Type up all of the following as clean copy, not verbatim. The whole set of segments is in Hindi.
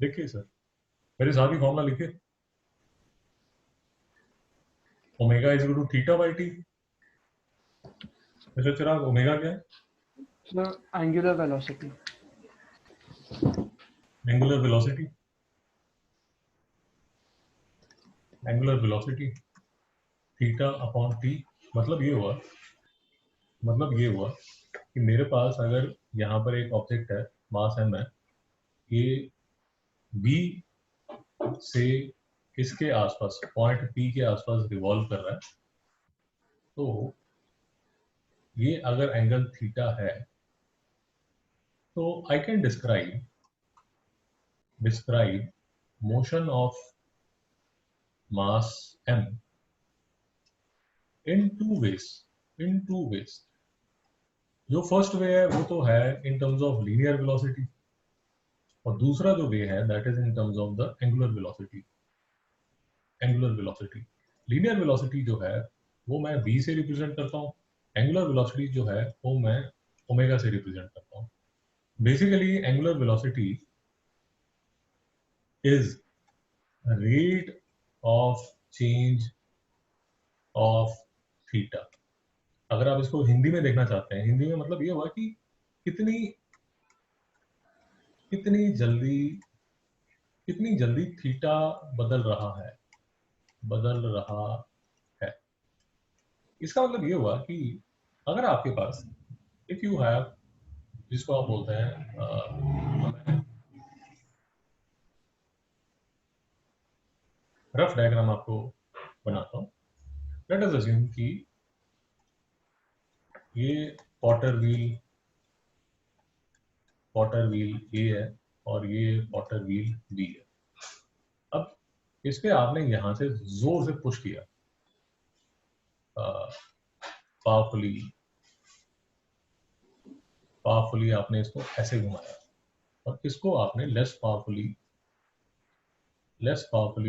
देखिए सर, मेरे साथ ही फॉर्मूला लिखिए, omega is equal to theta by t. Mister Chirag, omega क्या है? Sir angular velocity. Angular velocity. Angular velocity theta upon t. मतलब ये हुआ मतलब ये हुआ कि मेरे पास अगर यहाँ पर एक ऑब्जेक्ट है, मास एम है, ये बी से इसके आसपास पॉइंट पी के आसपास रिवॉल्व कर रहा है, तो ये अगर एंगल थीटा है तो I can describe motion of mass m in two ways. जो फर्स्ट वे है वो तो है in terms of linear velocity, और दूसरा जो वे है that is in terms of the angular velocity. Angular velocity, linear velocity जो है वो मैं v से रिप्रेजेंट करता हूँ, एंगुलर वेलोसिटी जो है वो मैं ओमेगा से रिप्रेजेंट करता हूँ। Basically angular velocity is rate of change of theta. अगर आप इसको हिंदी में देखना चाहते हैं, हिंदी में मतलब ये हुआ कि कितनी कितनी जल्दी कितनी जल्दी थीटा बदल रहा है। इसका मतलब ये हुआ कि अगर आपके पास, इफ यू हैव, जिसको आप बोलते हैं, रफ डायग्राम आपको बनाता हूँ। लेट अस अज्यूम कि ये पॉटर व्हील पॉटर व्हील ए है और ये पॉटर व्हील बी है। अब इस पे आपने यहां से जोर से पुश किया, पावरफुली पावरफुली आपने इसको ऐसे घुमाया, और इसको आपने लेस पावरफुली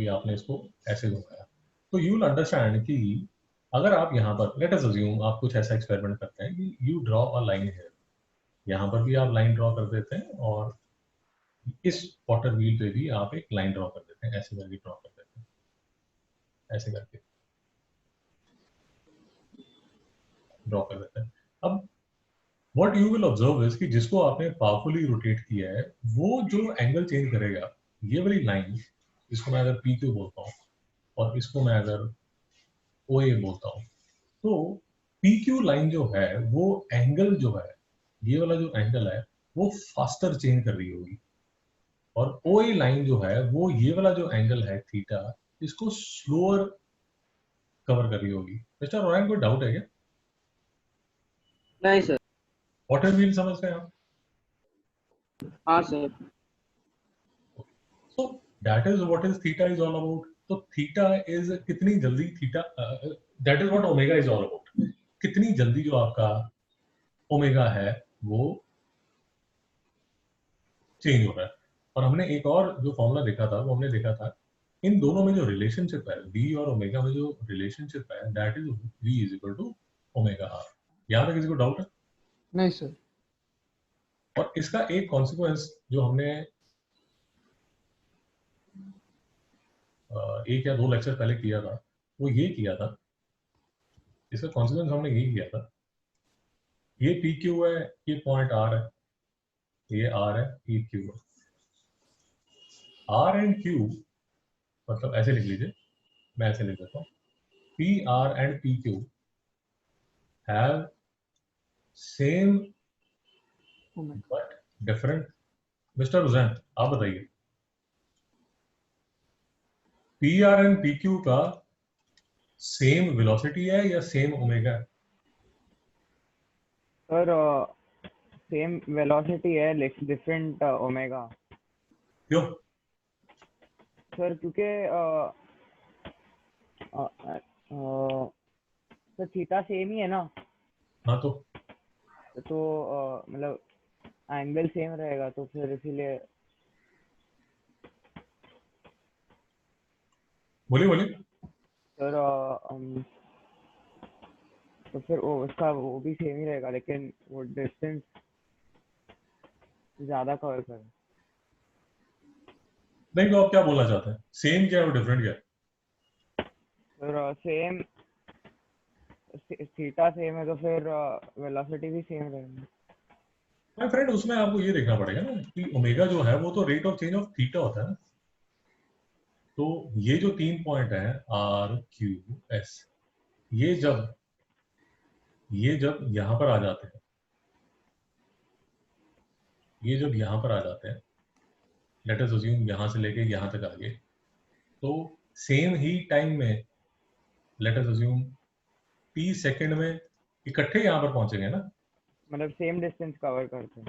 आपने इसको ऐसे घुमाया। तो यू विल अंडरस्टैंड कि अगर आप यहाँ पर, लेट अस अज्यूम, आप कुछ ऐसा एक्सपेरिमेंट करते हैं कि यू ड्रॉ अ लाइन है, यहाँ पर भी आप लाइन ड्रॉ कर देते हैं और इस पॉटर व्हील पे भी आप एक लाइन ड्रॉ कर देते हैं, ऐसे करके ड्रॉ कर देते हैं, ऐसे करके ड्रॉ कर देते हैं। अब what you will observe is कि जिसको आपने पावरफुली रोटेट किया है वो जो एंगल चेंज करेगा, ये वाली लाइन, इसको मैं अगर पी क्यू बोलता हूँ और इसको मैं अगर ओ ए बोलता हूँ, तो पी क्यू लाइन जो है वो एंगल जो है, ये वाला जो एंगल है वो फास्टर चेंज कर रही होगी, और ओ ए लाइन जो है वो ये वाला जो एंगल है थीटा, इसको स्लोअर कवर कर रही होगी। मिस्टर रोहन, कोई डाउट है क्या? नहीं सर। वाटर व्हील समझते हैं आप? हाँ sir. So that is what is theta is all about. तो थीटा इज कितनी जल्दी theta, that is what omega is all about. कितनी जल्दी जो आपका ओमेगा है वो चेंज हो रहा है। और हमने एक और जो फॉर्मूला देखा था, वो हमने देखा था इन दोनों में जो रिलेशनशिप है, v और ओमेगा में जो रिलेशनशिप है, that is v is equal to omega r. यहाँ पे किसी को डाउट है? नहीं सर। और इसका एक कॉन्सिक्वेंस जो हमने एक या दो लेक्चर पहले किया था, वो ये किया था, इसका कॉन्सिक्वेंस हमने ये किया था, ये पी क्यू है, ये पॉइंट आर है, ये आर है, ये क्यू है। आर एंड क्यू, मतलब ऐसे लिख लीजिए, मैं ऐसे लिख देता हूँ, P R and P Q have same but different. Mister Hussain, आप बताइए, P R and P Q का सेम वेलोसिटी है या सेम ओमेगा है? सर सेम वेलोसिटी है, डिफरेंट ओमेगा। क्यों? सर क्योंकि सर थीटा सेम ही है ना, हाँ तो मतलब एंगल सेम रहेगा तो फिर इसीलिए। बोलिए बोलिए। सर तो फिर उसका वो भी सेम ही रहेगा, लेकिन वो डिस्टेंस ज़्यादा कवर करे। नहीं तो आप क्या बोलना चाहते हैं, सेम क्या है और डिफरेंट क्या है? फिर सेम, थीटा सेम है तो फिर वेलोसिटी भी सेम रहेगी। माय फ्रेंड उसमें आपको ये देखना पड़ेगा ना कि ओमेगा जो है वो तो rate of change of theta होता है ना। तो ये जो 3 पॉइंट है आर क्यू एस, ये जब यहां पर आ जाते हैं, ये जब यहां पर आ जाते हैं, लेट अस अज्यूम यहां से लेके यहां तक आ गए, तो सेम ही टाइम में, let us assume T second में इकट्ठे यहां पर पहुंचेंगे ना। मतलब सेम डिस्टेंस कवर करते हैं।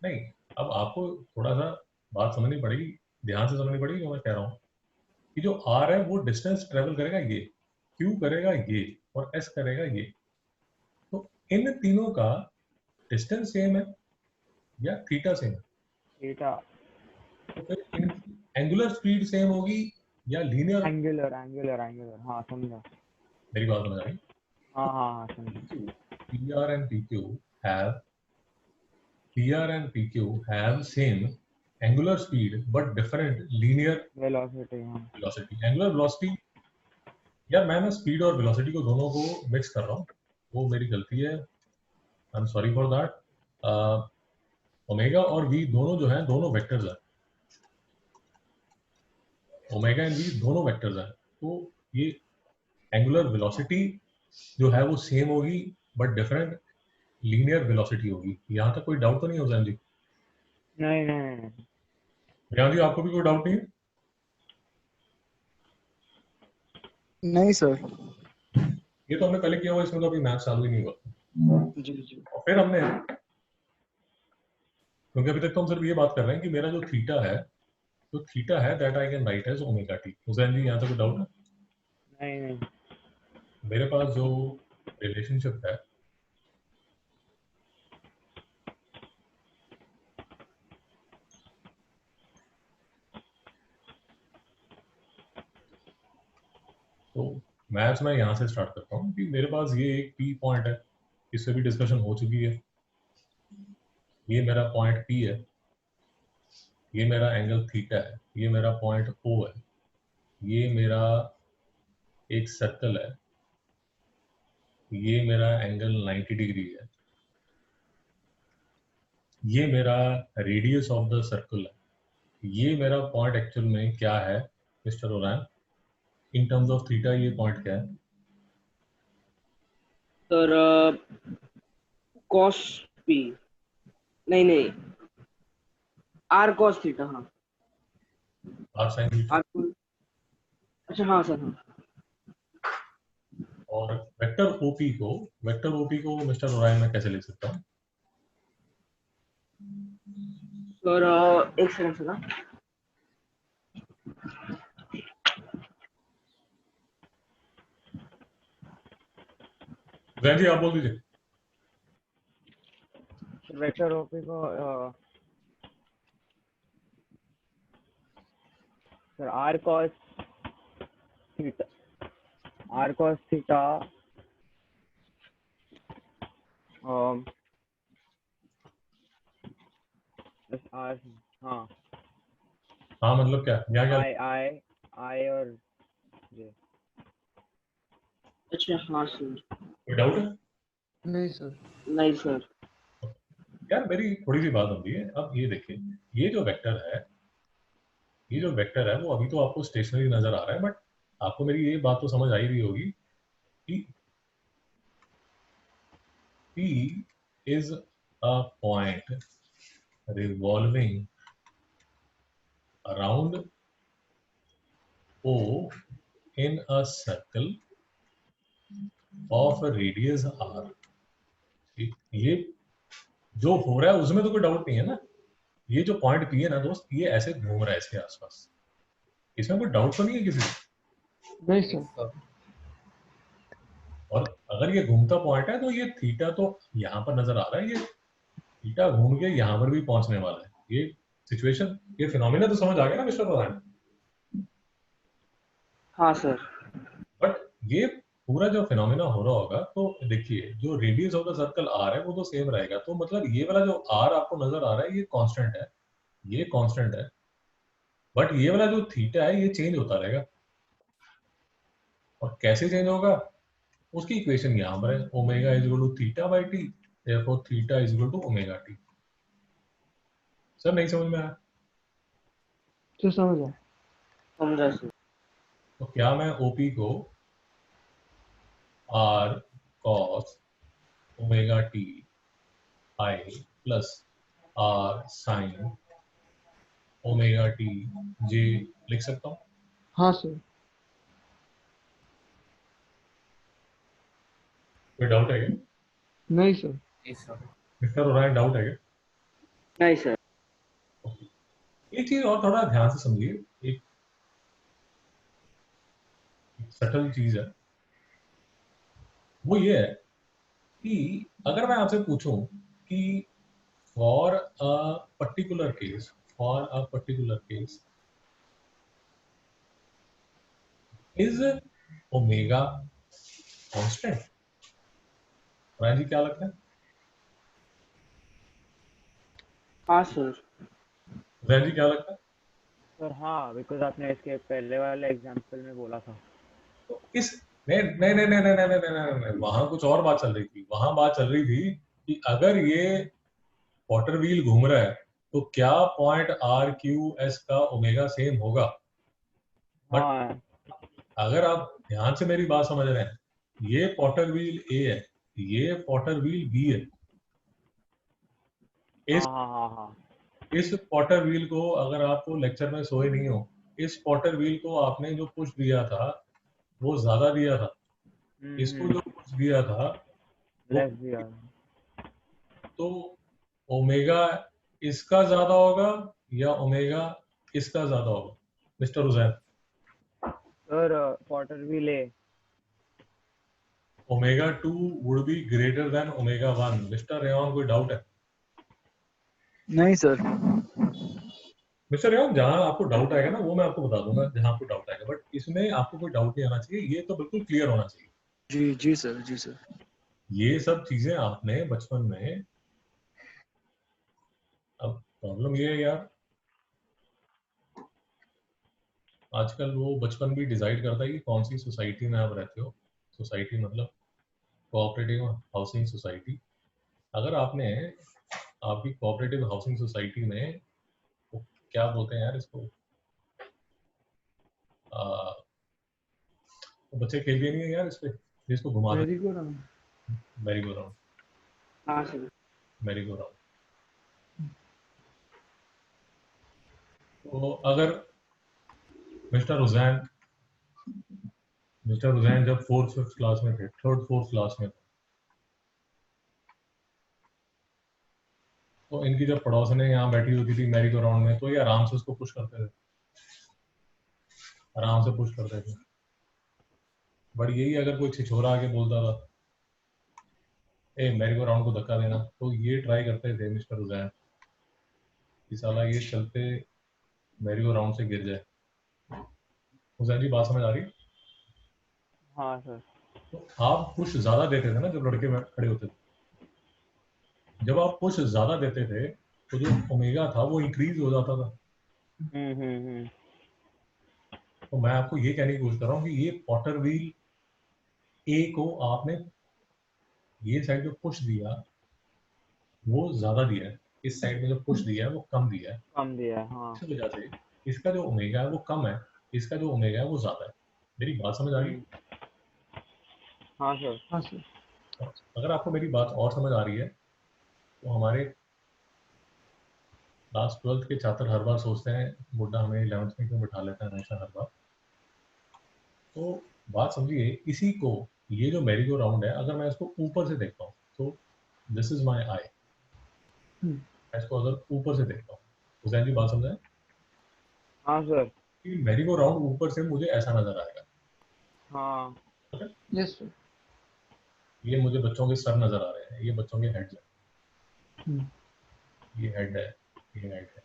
नहीं, अब आपको थोड़ा सा बात समझनी पड़ेगी, ध्यान से समझनी पड़ेगी जो मैं कह रहा हूँ कि जो आर है वो डिस्टेंस ट्रेवल करेगा ये, क्यू करेगा ये, और एस करेगा ये। तो इन तीनों का डिस्टेंस सेम है या थीटा सेम है? थीटा। तो फिर इनकी एंगुलर स्पीड सेम होगी या लीनियर? एंगुलर एंगुलर एंगुलर, हाँ समझा। मेरी बात समझ आई? हाँ हाँ हाँ समझा। PR and PQ have PR and PQ have same angular speed but different linear velocity, हाँ। velocity. Angular velocity, यार मैं ना स्पीड और वेलोसिटी को दोनों को मिक्स कर रहा हूँ, वो मेरी गलती है, I am sorry for that. Omega और वी दोनों जो हैं दोनों वेक्टर्स हैं, ओमेगा एंड वी दोनों वेक्टर्स हैं। तो ये एंगुलर वेलोसिटी जो है वो सेम होगी बट डिफरेंट लीनियर वेलोसिटी होगी। यहाँ तक कोई डाउट तो नहीं हो जाए जी? नहीं नहीं नहीं। यहाँ जी आपको भी कोई डाउट नहीं है? नहीं सर। ये तो हमने पहले किया हुआ, इसमें तो अभी मैथ चालू ही नहीं हुआ। जी जी। और फिर हमने, क्योंकि अभी तक तो हम सिर्फ ये बात कर रहे हैं कि मेरा जो थीटा है, तो थीटा है that I can write as omega t. Hussain ji यहाँ तक कोई डाउट है? नहीं नहीं। मेरे पास जो रिलेशनशिप है, तो मैथ्स में यहाँ से स्टार्ट करता हूँ कि मेरे पास ये एक पी पॉइंट है, इससे भी डिस्कशन हो चुकी है, ये मेरा पॉइंट पी है, ये मेरा एंगल थीटा है, ये मेरा पॉइंट ओ है, ये मेरा एक सर्कल है, ये मेरा एंगल 90 डिग्री है, ये मेरा रेडियस ऑफ द सर्कल है। ये मेरा पॉइंट एक्चुअल में क्या है mister Orion, in terms of theta ये पॉइंट क्या है? सर कॉस पी, नहीं नहीं, आर कॉस थीटा, हाँ आर साइन थीटा। आर, अच्छा हाँ सर हाँ। और वेक्टर ओपी को मिस्टर ओरैन मैं कैसे लिख सकता हूँ? सर एक सेकंड सर। जैन जी आप बोल दीजिए। वेक्टर ओपी को sir r cos theta, r cos theta r, हाँ हाँ मतलब क्या, यहाँ क्या? आई आई आई और जे। अच्छा हाँ सर। कोई डाउट है? नहीं सर। नहीं सर। यार मेरी थोड़ी सी बात होती है। अब ये देखिए, ये जो वेक्टर है, ये जो वेक्टर है वो अभी तो आपको स्टेशनरी नजर आ रहा है, बट आपको मेरी ये बात तो समझ आई रही होगी कि P is a point revolving around O in a circle of a radius r। ये जो हो रहा है उसमें तो कोई डाउट नहीं है ना। ये जो पॉइंट P है ना दोस्त, ये ऐसे घूम रहा है इसके आसपास, इसमें कोई डाउट तो नहीं है किसी को? नहीं सर। और अगर ये घूमता पॉइंट है तो ये थीटा तो यहाँ पर नजर आ रहा है, ये थीटा घूम के यहाँ पर भी पहुंचने वाला है। ये सिचुएशन, ये फिनोमिना तो समझ आ गया ना मिस्टर प्रधान? हाँ सर। बट ये पूरा जो फिनोमिना हो रहा होगा, तो देखिए जो radius of the circle r है वो तो सेम रहेगा, तो मतलब ये वाला जो आर आपको नजर आ रहा है ये कांस्टेंट है, ये कांस्टेंट है, बट ये वाला जो थीटा है ये चेंज होता रहेगा, और कैसे चेंज होगा उसकी इक्वेशन यहाँ पर है, omega is equal to theta by t, therefore theta is equal to omega t. Sir नहीं समझ में आया? सर समझ आया। समझा सर। तो क्या मैं ओपी को r cos omega t i plus r sine omega t j लिख सकता हूँ? हाँ सर। कोई डाउट है क्या? नहीं सर। मिस्टर ओरायन डाउट है क्या? नहीं सर। एक चीज और थोड़ा ध्यान से समझिए, एक सटल चीज है, वो ये है कि अगर मैं आपसे पूछूं कि for a particular case, is omega constant? Rai ji क्या लगता है? हाँ सर। राय जी क्या लगता है? सर हाँ, बिकॉज आपने इसके पहले वाले एग्जाम्पल में बोला था। तो इस नहीं नहीं नहीं नहीं नहीं नहीं नहीं नहीं नहीं, वहां कुछ और बात चल रही थी। वहां बात चल रही थी कि अगर ये पॉटर व्हील घूम रहा है तो क्या पॉइंट आर क्यू एस का ओमेगा सेम होगा? बट हाँ अगर आप ध्यान से मेरी बात समझ रहे हैं, ये पॉटर व्हील ए है, ये पॉटर व्हील बी है। इस हाँ हाँ हाँ हाँ। इस पॉटर व्हील को, अगर आपको लेक्चर में सोए नहीं हो, इस पॉटर व्हील को आपने जो पुश दिया था वो ज्यादा दिया था, इसको जो पुश दिया था वो, लेस दिया। तो ओमेगा इसका ज्यादा होगा या ओमेगा इसका ज्यादा होगा मिस्टर हुसैन? सर पॉटर भी ले। Omega 2 would be greater than omega 1। Mister Rewan कोई डाउट है? नहीं सर। मिस्टर रेवान जहां आपको डाउट आएगा ना वो मैं आपको बता दूंगा जहां आपको डाउट आएगा, बट इसमें आपको कोई डाउट नहीं आना चाहिए, ये तो बिल्कुल क्लियर होना चाहिए। जी जी सर, जी सर। ये सब चीजें आपने बचपन में, अब प्रॉब्लम ये है यार, आजकल वो बचपन भी डिसाइड करता है कि कौन सी सोसाइटी में आप रहते हो। सोसाइटी मतलब कोऑपरेटिव हाउसिंग सोसाइटी। अगर आपने आपकी कोऑपरेटिव हाउसिंग सोसाइटी में, वो क्या बोलते हैं यार इसको, वो बच्चे खेलते नहीं है यार इस पे जिसको घुमा दे, very good. Merry go round, हाँ सर। Merry go round. तो अगर मिस्टर हुसैन जब फोर्थ फिफ्थ क्लास में थे, थर्ड फोर्थ क्लास में थे, तो इनकी जब पड़ोसने यहाँ बैठी होती थी मैरी गो राउंड में, तो ये आराम से उसको पुश करते थे, आराम से पुश करते थे। बट यही अगर कोई छिछोरा आके बोलता था ए मैरी गो राउंड को धक्का देना, तो ये ट्राई करते थे मिस्टर हुसैन कि साला ये चलते मैरी गो राउंड से गिर जाए। हुसैन जी बात समझ आ रही है? हाँ सर। तो आप पुश ज्यादा देते थे ना जब लड़के खड़े होते थे, जब आप पुश ज्यादा देते थे तो जो ओमेगा था वो इंक्रीज हो जाता था। हम्म। तो मैं आपको ये कहने की कोशिश कर रहा हूँ कि ये पॉटर व्हील ए को आपने ये साइड जो पुश दिया वो ज्यादा दिया है, इस साइड में जो पुश दिया है वो कम दिया है। कम दिया है, हाँ। इस वजह से इसका जो ओमेगा है वो कम है, इसका जो ओमेगा है वो ज्यादा है। मेरी बात समझ आ रही है? हाँ सर। हाँ सर। अगर आपको मेरी बात और समझ आ रही है तो हमारे क्लास 12th के छात्र हर बार सोचते हैं बुड्ढा हमें 11th में क्यों बिठा लेता है हमेशा हर बार। तो बात समझिए, इसी को, ये जो मैरी गो राउंड है, अगर मैं इसको ऊपर से देखता हूँ तो दिस इज माई आई, मैं इसको अगर ऊपर से देखता हूँ, हुसैन जी बात समझाए, हाँ सर। कि मैरी गो राउंड ऊपर से मुझे ऐसा नजर आएगा। हाँ। Yes sir. ये मुझे बच्चों के सर नजर आ रहे हैं, ये बच्चों के हेड्स हैं, ये हेड है, ये हेड है,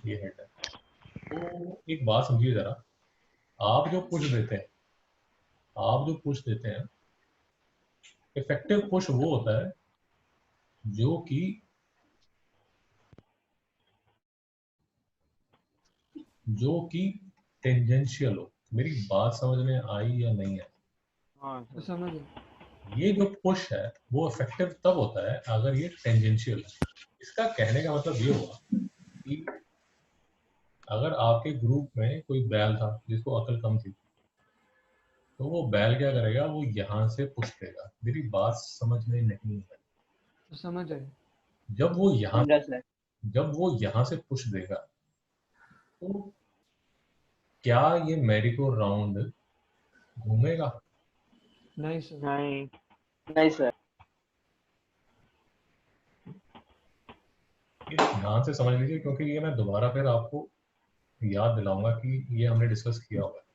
ये हेड है। तो एक बात समझिए जरा, आप जो पुश देते हैं, आप जो पुश देते हैं, इफेक्टिव पुश वो होता है जो कि जो कि टेंजेंशियल हो। मेरी बात समझ में आई या नहीं है? हाँ तो सर। समझ गया। ये जो पुश है वो इफेक्टिव तब होता है अगर ये टेंजेंशियल है। इसका कहने का मतलब ये हुआ कि अगर आपके ग्रुप में कोई बैल था जिसको अकल कम थी, तो वो बैल क्या करेगा, वो यहाँ से पुश देगा। मेरी बात समझ में नहीं है? तो समझ आए। जब वो यहाँ समझा सर। जब वो यहाँ से पुश देगा, तो क्या ये मैरी को राउंड घूमेगा? नहीं सर। नहीं। नहीं सर। ये ध्यान से समझ लीजिए, क्योंकि ये मैं दोबारा फिर आपको याद दिलाऊंगा कि ये हमने डिस्कस किया हुआ है।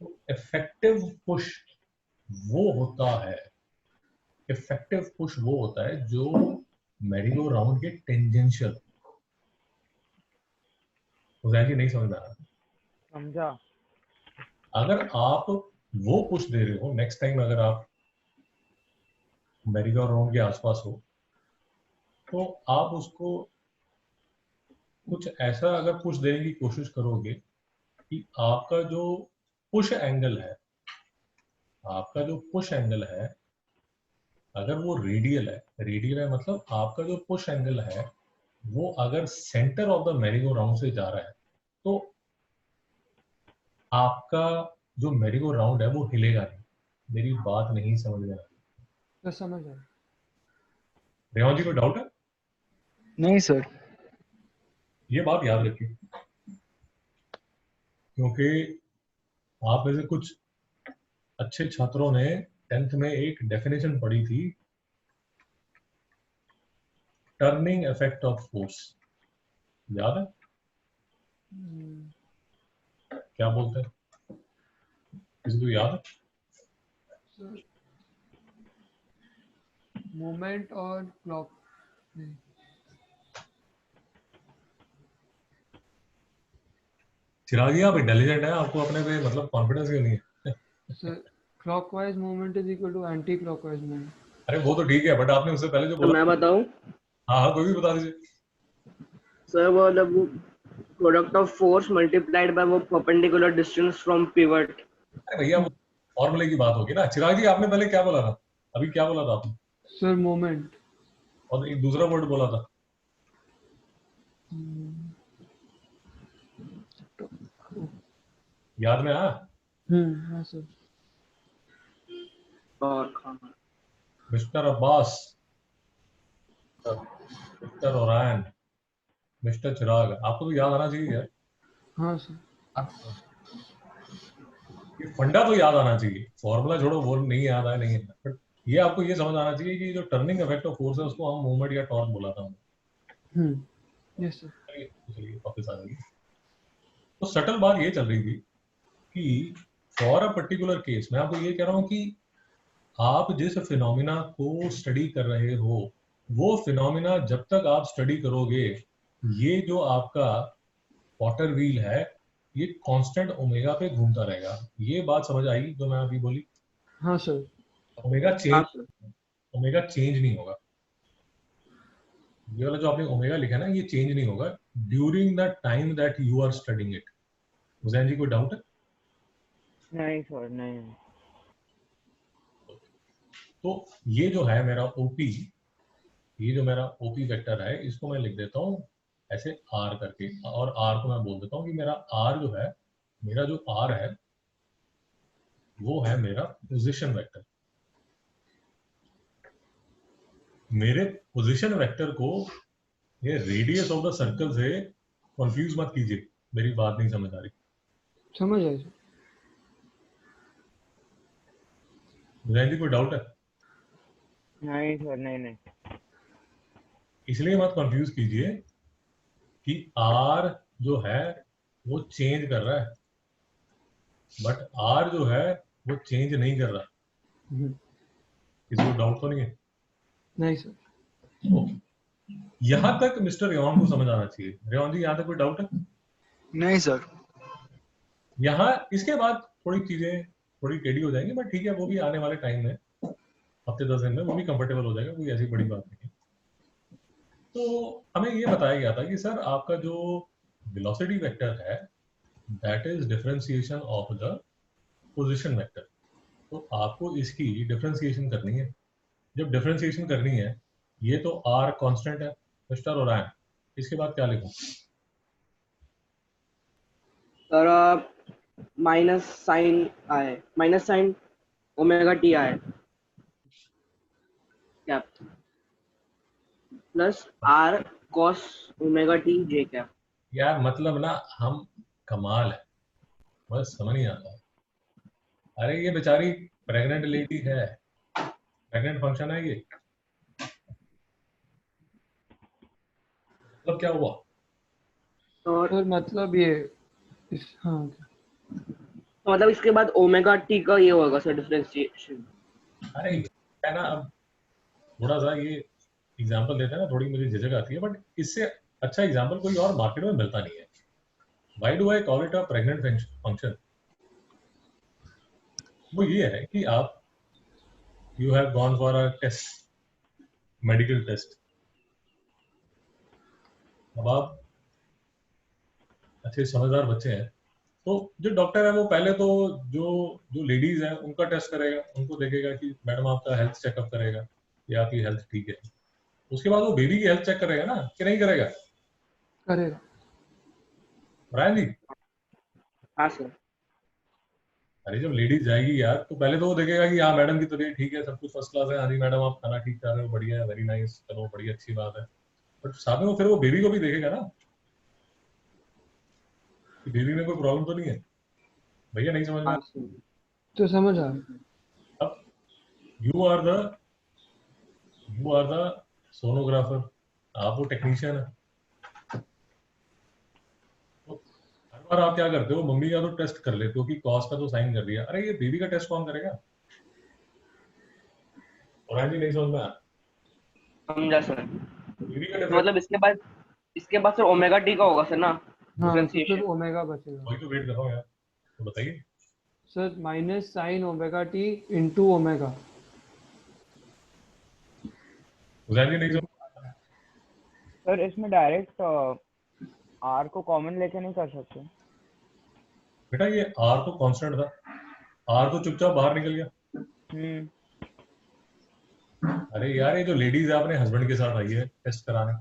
तो इफेक्टिव पुश वो होता है, इफेक्टिव पुश वो होता है जो मैरीगो राउंड के टेंजेंशियल। तो नहीं समझ में आ रहा? समझा। अगर आप वो पुश दे रहे हो, नेक्स्ट टाइम अगर आप मैरीगो राउंड के आसपास हो, तो आप उसको कुछ ऐसा अगर पुश देने की कोशिश करोगे कि आपका जो पुश एंगल है, आपका जो पुश एंगल है, अगर वो रेडियल है मतलब आपका जो पुश एंगल है वो अगर centre of the merry-go round से जा रहा है, तो आपका जो मैरीगो राउंड है वो हिलेगा नहीं। मेरी बात नहीं समझ में आ रही? तो समझ आए। रेवान जी, कोई डाउट है? नहीं सर। ये बात याद रखिए, क्योंकि आप में से कुछ अच्छे छात्रों ने 10th में एक डेफिनेशन पढ़ी थी, टर्निंग इफेक्ट ऑफ फोर्स। याद है क्या बोलते हैं? किसी को याद है? सर मोमेंट और क्लॉक। नहीं चिराग जी, आप इंटेलिजेंट है, आपको अपने पे मतलब कॉन्फिडेंस क्यों नहीं है? Sir, clockwise movement is equal to anti clockwise movement. अरे वो तो ठीक है, बट आपने उससे पहले जो तो बोला। मैं बताऊं हाँ हाँ, कोई भी बता दीजिए। सर, वो मतलब product of force multiplied by वो परपेंडिकुलर डिस्टेंस फ्रॉम पिवट। अरे भैया, वो फॉर्मूले की बात होगी ना। चिराग जी, आपने पहले क्या बोला था? अभी क्या बोला था आपने? Sir moment. और एक दूसरा वर्ड बोला था। याद में आया? हाँ सर। और खाना mister Abbas, mister Orion, mister Chirag, आपको तो याद आना चाहिए यार। हाँ सर। ये फंडा तो याद आना चाहिए, फॉर्मूला छोड़ो, वो नहीं याद आया नहीं है, बट ये आपको ये समझ आना चाहिए कि जो टर्निंग इफेक्ट ऑफ फोर्स है उसको हम मूवमेंट या टॉर्क बोला था हमने। Yes sir. चलिए वापस आ जाइए। तो सटल बात ये चल रही थी कि फॉर अ पर्टिकुलर केस, मैं आपको ये कह रहा हूँ कि आप जिस फिनोमिना को स्टडी कर रहे हो, वो फिनोमिना जब तक आप स्टडी करोगे, ये जो आपका पॉटर व्हील है ये कांस्टेंट ओमेगा पे घूमता रहेगा। ये बात समझ आई जो मैं अभी बोली? हाँ सर। ओमेगा हाँ चेंज, सर। ओमेगा चेंज नहीं होगा। ये वाला जो आपने ओमेगा लिखा है ना, ये चेंज नहीं होगा during the time that you are studying it. Hussain ji, कोई डाउट है? नहीं सर, नहीं। तो ये जो है मेरा ओपी, ये जो मेरा ओपी वेक्टर है, इसको मैं लिख देता हूँ ऐसे आर करके, और आर को मैं बोल देता हूँ कि मेरा आर जो है, मेरा जो आर है वो है मेरा पोजीशन वेक्टर। मेरे पोजीशन वेक्टर को ये रेडियस ऑफ द सर्कल से कंफ्यूज मत कीजिए। मेरी बात नहीं समझ आ रही? समझ आए सर। हुसैन जी, कोई डाउट है? नहीं सर, नहीं। इसलिए मत कंफ्यूज कीजिए कि आर जो है वो चेंज कर रहा है, बट आर जो है वो चेंज नहीं कर रहा। किसी को डाउट तो नहीं है? नहीं सर। यहां तक मिस्टर रेवान को समझ आना चाहिए। रेवान जी, यहां तक कोई डाउट है? नहीं सर। यहाँ इसके बाद थोड़ी चीजें थोड़ी टेढ़ी हो जाएंगी, बट ठीक है, वो भी आने वाले टाइम में, हफ्ते 10 दिन में वो भी कंफर्टेबल हो जाएगा, कोई ऐसी बड़ी बात नहीं है। तो हमें ये बताया गया था कि सर आपका जो वेलोसिटी वेक्टर है that is differentiation of the position vector. तो आपको इसकी डिफरेंशिएशन करनी है। जब डिफरेंशिएशन करनी है, ये तो r कांस्टेंट है मिस्टर ओरायन, इसके बाद क्या लिखूं? Sir minus sine omega t i cap plus r cos omega t j cap. यार मतलब ना हम कमाल है, बस समझ नहीं आता। अरे ये बेचारी प्रेग्नेंट लेडी है, प्रेग्नेंट फंक्शन है ये, मतलब क्या हुआ? और सर मतलब ये हाँ तो मतलब इसके बाद ओमेगा टी का ये होगा सर डिफरेंशिएशन। अरे है ना, अब थोड़ा सा ये एग्जांपल देते हैं ना, थोड़ी मुझे झिझक आती है, बट इससे अच्छा एग्जांपल कोई और मार्केट में मिलता नहीं है। Why do I call it a pregnant function? वो ये है कि आप you have gone for a test, medical test. अब आप अच्छे समझदार बच्चे हैं, तो जो डॉक्टर है वो पहले तो जो लेडीज हैं उनका टेस्ट करेगा, उनको देखेगा कि मैडम आपका हेल्थ चेकअप करेगा कि आपकी हेल्थ ठीक है। उसके बाद वो बेबी की हेल्थ चेक करेगा ना, कि नहीं करेगा करेगा। रायन जी? हाँ सर। अरे जब लेडीज जाएगी यार, तो पहले तो वो देखेगा कि हाँ मैडम की तबीयत ठीक है, सब कुछ फर्स्ट क्लास है, हाँ जी मैडम आप खाना ठीक खा रहे हो, बढ़िया है, वेरी नाइस, चलो बड़ी अच्छी बात है। बट साथ में वो फिर वो बेबी को भी देखेगा ना कि बेबी में कोई प्रॉब्लम तो नहीं है। भैया नहीं समझ में हाँ सर। तो समझ आ गया। अब यू आर द सोनोग्राफर, आप वो टेक्नीशियन है। तो हर बार आप क्या करते हो, मम्मी का तो टेस्ट कर लेते हो कि कॉस का तो साइन कर दिया, अरे ये बेबी का टेस्ट कौन करेगा? और जी नहीं समझ में आया, समझा सर। बेबी का तो मतलब इसके बाद सर ओमेगा टी का होगा सर ना हाँ तो फिर डिफरेंशिएशन। ओमेगा बचेगा। वही तो वेट कर रहा हूँ यार, तो बताइए। Sir minus sine omega t into omega. Hussain ji नहीं समझ में आया? सर इसमें डायरेक्ट आर को कॉमन लेके नहीं कर सकते? बेटा ये आर तो कांस्टेंट था, आर तो चुपचाप बाहर निकल गया। अरे यार ये जो लेडीज है अपने हस्बैंड के साथ आई है टेस्ट कराने,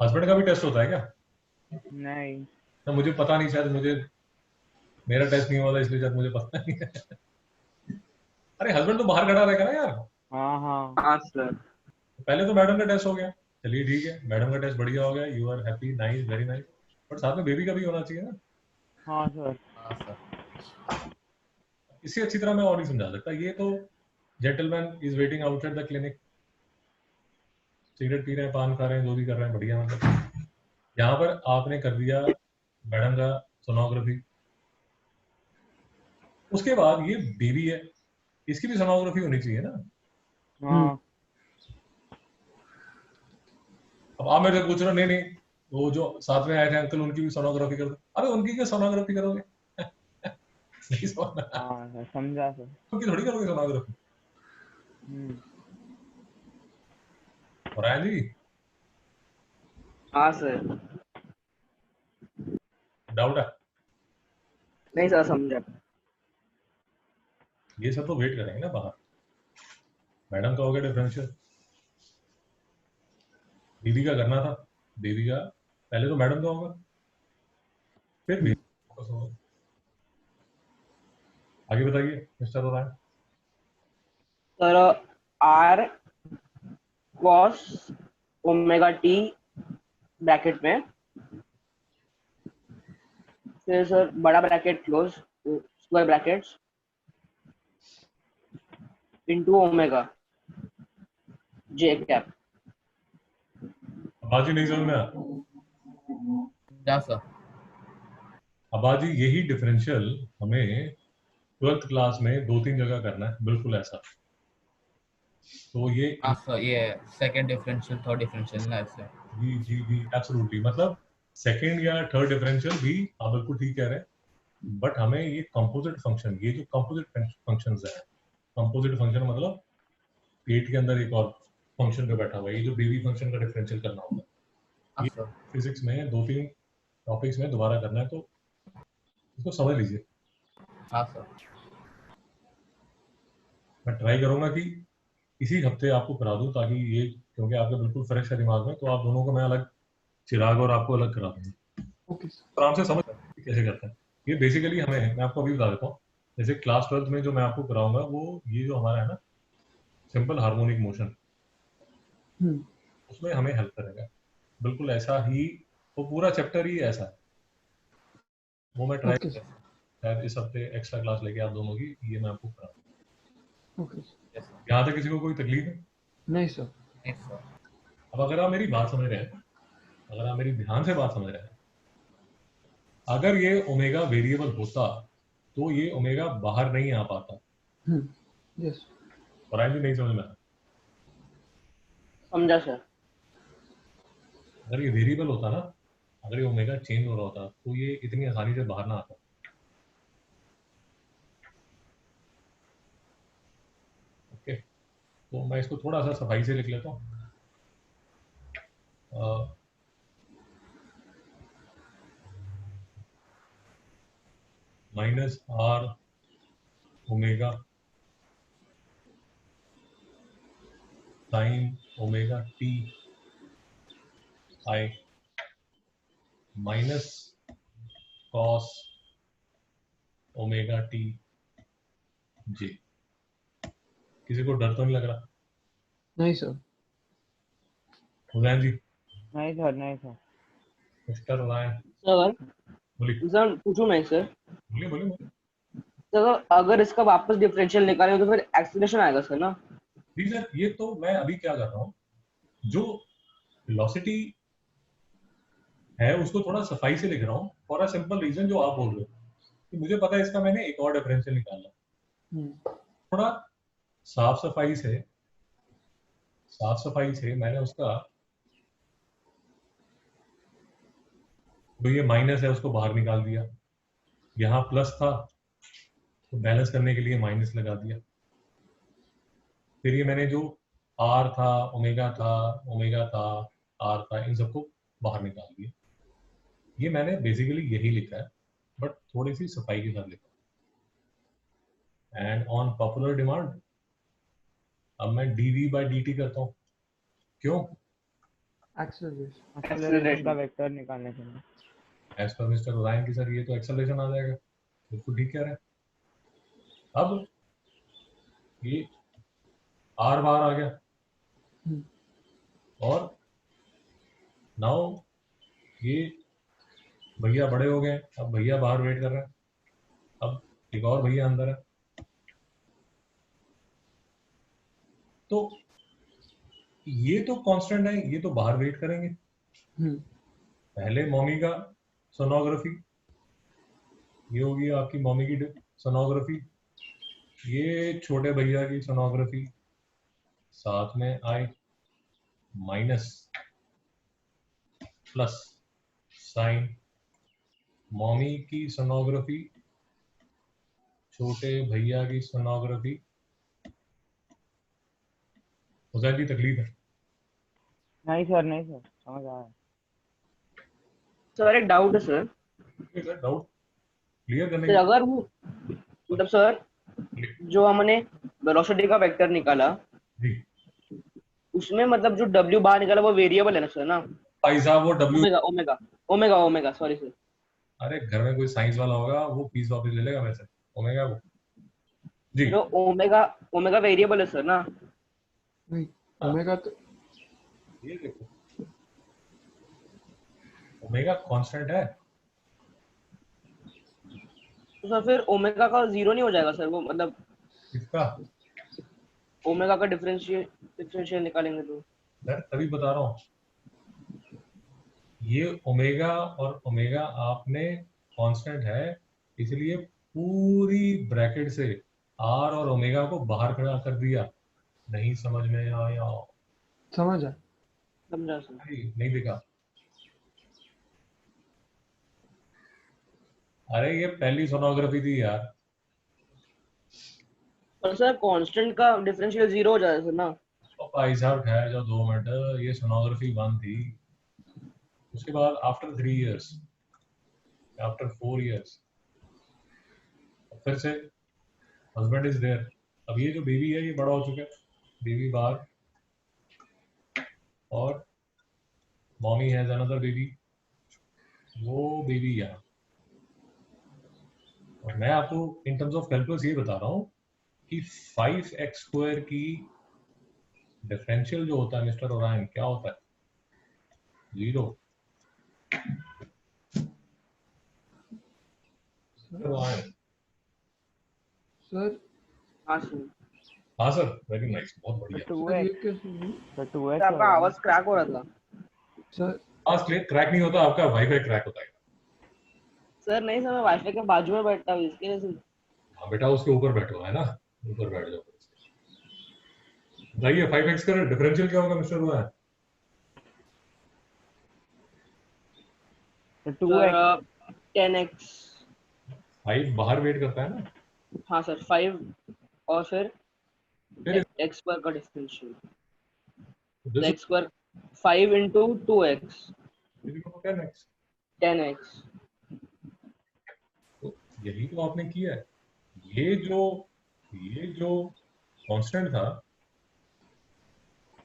हस्बैंड का भी टेस्ट होता है क्या? नहीं। ना मुझे पता नहीं, शायद मुझे मेरा टेस्ट नहीं हुआ था इसलिए शायद मुझे पता नहीं है। अरे हस्बैंड तो बाहर खड़ा रहेगा ना यार। हाँ हाँ हाँ सर। पहले तो मैडम का टेस्ट हो गया, चलिए ठीक है, मैडम का टेस्ट बढ़िया हो गया, you are happy, nice, very nice, but साथ में बेबी का भी होना चाहिए ना। हाँ सर। इससे अच्छी तरह मैं और नहीं समझा सकता। ये तो gentleman is waiting outside the clinic, cigarette P रहे हैं, पान खा रहे हैं, जो भी कर रहे हैं बढ़िया, मतलब यहाँ पर आपने कर दिया मैडम का सोनोग्राफी। उसके बाद ये बेबी है, इसकी भी सोनोग्राफी होनी चाहिए ना। हाँ अब आप मेरे से पूछ रहे हो, नहीं नहीं वो जो साथ में आए थे अंकल उनकी भी सोनोग्राफी कर दो। अरे उनकी क्या सोनोग्राफी करोगे? नहीं समझ में आया। हाँ सर, समझा सर। उनकी थोड़ी करोगे सोनोग्राफी। और आया जी हाँ सर। डाउट है? नहीं सर समझा। ये सब तो वेट करेंगे ना बाहर। मैडम का हो गया डिफरेंशियल, दीदी का करना था, दीदी का पहले तो मैडम का होगा फिर भी फोकस होगा। आगे बताइए mister Orion. Sir r cos omega t bracket में, फिर सर बड़ा bracket close square brackets into omega j cap. अबाजी नहीं समझ में आया? क्या सर? अबाजी यही डिफरेंशियल हमें 12th क्लास में 2-3 जगह करना है, बिल्कुल ऐसा। तो ये हाँ सर, ये सेकंड डिफरेंशियल, थर्ड डिफरेंशियल ना ऐसे। जी जी जी एब्सोल्युटली, मतलब सेकंड या थर्ड डिफरेंशियल भी आप बिल्कुल ठीक कह रहे हैं, बट हमें ये कंपोजिट फंक्शन, ये जो कंपोजिट फंक्शंस है, कंपोजिट फंक्शन मतलब पेट के अंदर एक और फंक्शन पे बैठा हुआ है, ये जो बेबी फंक्शन का डिफरेंशियल करना होगा। हाँ सर। फिजिक्स में 2-3 टॉपिक्स में दोबारा करना है, तो इसको समझ लीजिए। हाँ सर। मैं ट्राई करूंगा कि इसी हफ्ते आपको करा दूं, ताकि ये, क्योंकि आपके बिल्कुल फ्रेश है दिमाग में, तो आप दोनों को मैं अलग, चिराग और आपको अलग करा दूंगा। Okay sir. तो आराम से समझ सकते हैं कि कैसे करते हैं ये। बेसिकली हमें, मैं आपको अभी बता देता हूँ, जैसे क्लास 12th में जो मैं आपको कराऊंगा, वो ये जो हमारा है ना सिंपल हार्मोनिक मोशन, उसमें हमें हेल्प करेगा। बिल्कुल ऐसा ही वो पूरा चैप्टर ही ऐसा है। वो मैं ट्राई ओके सर। शायद इस हफ्ते एक्स्ट्रा क्लास लेके आप दोनों की, ये मैं आपको कराऊंगा। Okay sir. Yes sir. यहाँ तक किसी को कोई तकलीफ है? नहीं सर। नहीं सर। अब अगर आप मेरी बात समझ रहे हैं, अगर आप मेरी ध्यान से बात समझ रहे हैं, अगर ये ओमेगा वेरिएबल होता तो ये ओमेगा बाहर नहीं आ पाता। यस। और आई भी नहीं समझ में आया। समझा सर। अगर ये वेरिएबल होता ना, अगर ये ओमेगा चेंज हो रहा होता, तो ये इतनी आसानी से बाहर ना आता। ओके, तो मैं इसको थोड़ा सा सफाई से लिख लेता हूँ। Minus r omega sine omega t i minus cos omega t j. किसी को डर तो नहीं लग रहा? नहीं सर। उदयन जी, नहीं सर, नहीं सर। मिस्टर उदयन, सर बोलिए सर पूछूं मैं सर? बोलिए बोलिए बोलिए। सर अगर इसका वापस डिफरेंशियल निकालें तो फिर एक्सीलरेशन आएगा सर ना? जी सर, ये तो मैं अभी क्या कर रहा हूँ, जो वेलोसिटी है उसको थोड़ा सफाई से लिख रहा हूँ, फॉर अ सिंपल रीजन जो आप बोल रहे हो कि मुझे पता है इसका मैंने एक और डिफरेंशियल निकालना। थोड़ा साफ सफाई से मैंने उसका जो ये माइनस है उसको बाहर निकाल दिया। यहाँ प्लस था तो बैलेंस करने के लिए माइनस लगा दिया। फिर ये मैंने जो आर था, ओमेगा था, आर था, इन सबको बाहर निकाल दिया। ये मैंने बेसिकली यही लिखा है, बट थोड़ी सी सफाई के साथ लिखा। एंड ऑन पॉपुलर डिमांड अब मैं dv by dt करता हूँ। क्यों? एक्सेलरेशन। एक्सेलरेशन का वेक्टर निकालने के लिए। एज पर मिस्टर उदयन की सर ये तो एक्सेलरेशन आ जाएगा। बिल्कुल ठीक कह रहे हैं। अब ये आर बाहर आ गया और नाउ ये भैया बड़े हो गए। अब भैया बाहर वेट कर रहे हैं। अब एक और भैया अंदर है। तो ये तो कांस्टेंट है, ये तो बाहर वेट करेंगे। पहले मम्मी का सोनोग्राफी, ये होगी आपकी मम्मी की सोनोग्राफी, ये छोटे भैया की सोनोग्राफी, साथ में आई माइनस प्लस साइन मम्मी की सोनोग्राफी, छोटे भैया की सोनोग्राफी। हुसैन की तकलीफ है? नहीं सर, नहीं सर, समझ आया। सर एक डाउट है सर। सर डाउट क्लियर करने सर के अगर वो मतलब सर जो हमने वेलोसिटी का वेक्टर निकाला जी उसमें मतलब जो W बाहर निकाला वो वेरिएबल है ना सर ना? भाई साहब, वो W, omega omega omega omega sorry sir. अरे घर में कोई साइंस वाला होगा वो फीस वापस ले लेगा मेरे से। ओमेगा वो जी जो ओमेगा ओमेगा वेरिएबल है सर ना? नहीं, ओमेगा तो ये देखो, ओमेगा कांस्टेंट है। तो सर फिर ओमेगा का जीरो नहीं हो जाएगा सर वो, मतलब इसका ओमेगा का डिफरेंशियल निकालेंगे तो? सर तभी बता रहा हूँ, ये ओमेगा और ओमेगा आपने कांस्टेंट है, इसलिए पूरी ब्रैकेट से आर और ओमेगा को बाहर खड़ा कर दिया। नहीं समझ में आया? समझ आया। समझा सर। नहीं देखा? अरे ये पहली सोनोग्राफी थी यार। पर सर कांस्टेंट का डिफरेंशियल जीरो हो जाएगा सर ना? तो भाई साहब ठहर जाओ 2 मिनट, ये सोनोग्राफी 1 थी। उसके बाद आफ्टर 3 years, आफ्टर 4 years, फिर से हस्बैंड इज देयर। अब ये जो बेबी है ये बड़ा हो चुका है, बेबी बाहर, और मॉमी हैज अनदर बेबी, वो बेबी यहाँ। और मैं आपको इन टर्म्स ऑफ कैलकुलस ये बता रहा हूँ कि 5x² की डिफरेंशियल जो होता है मिस्टर ओरायन क्या होता है? 0। सर हाँ सर। हाँ सर, वेरी नाइस, बहुत बढ़िया। सर ये कैसे हुई? तो 2x आपका आवाज क्रैक हो रहा था सर हाँ, क्रैक नहीं होता, आपका वाईफाई क्रैक होता है। सर। नहीं सर, मैं वाईफाई के बाजू में बैठता हूँ, इसके वजह से। हाँ बेटा, उसके ऊपर बैठो, है ना, ऊपर बैठ जाओ। बताइए 5x का डिफरेंशियल क्या होगा मिस्टर ओरायन? तो 2x सर 10x। 5 बाहर वेट करता है ना, हाँ सर 5 और फिर फिर x स्क्वायर का differential. This x square 5 into 2x is 10x। 10x। तो यही तो आपने किया है। ये जो कांस्टेंट था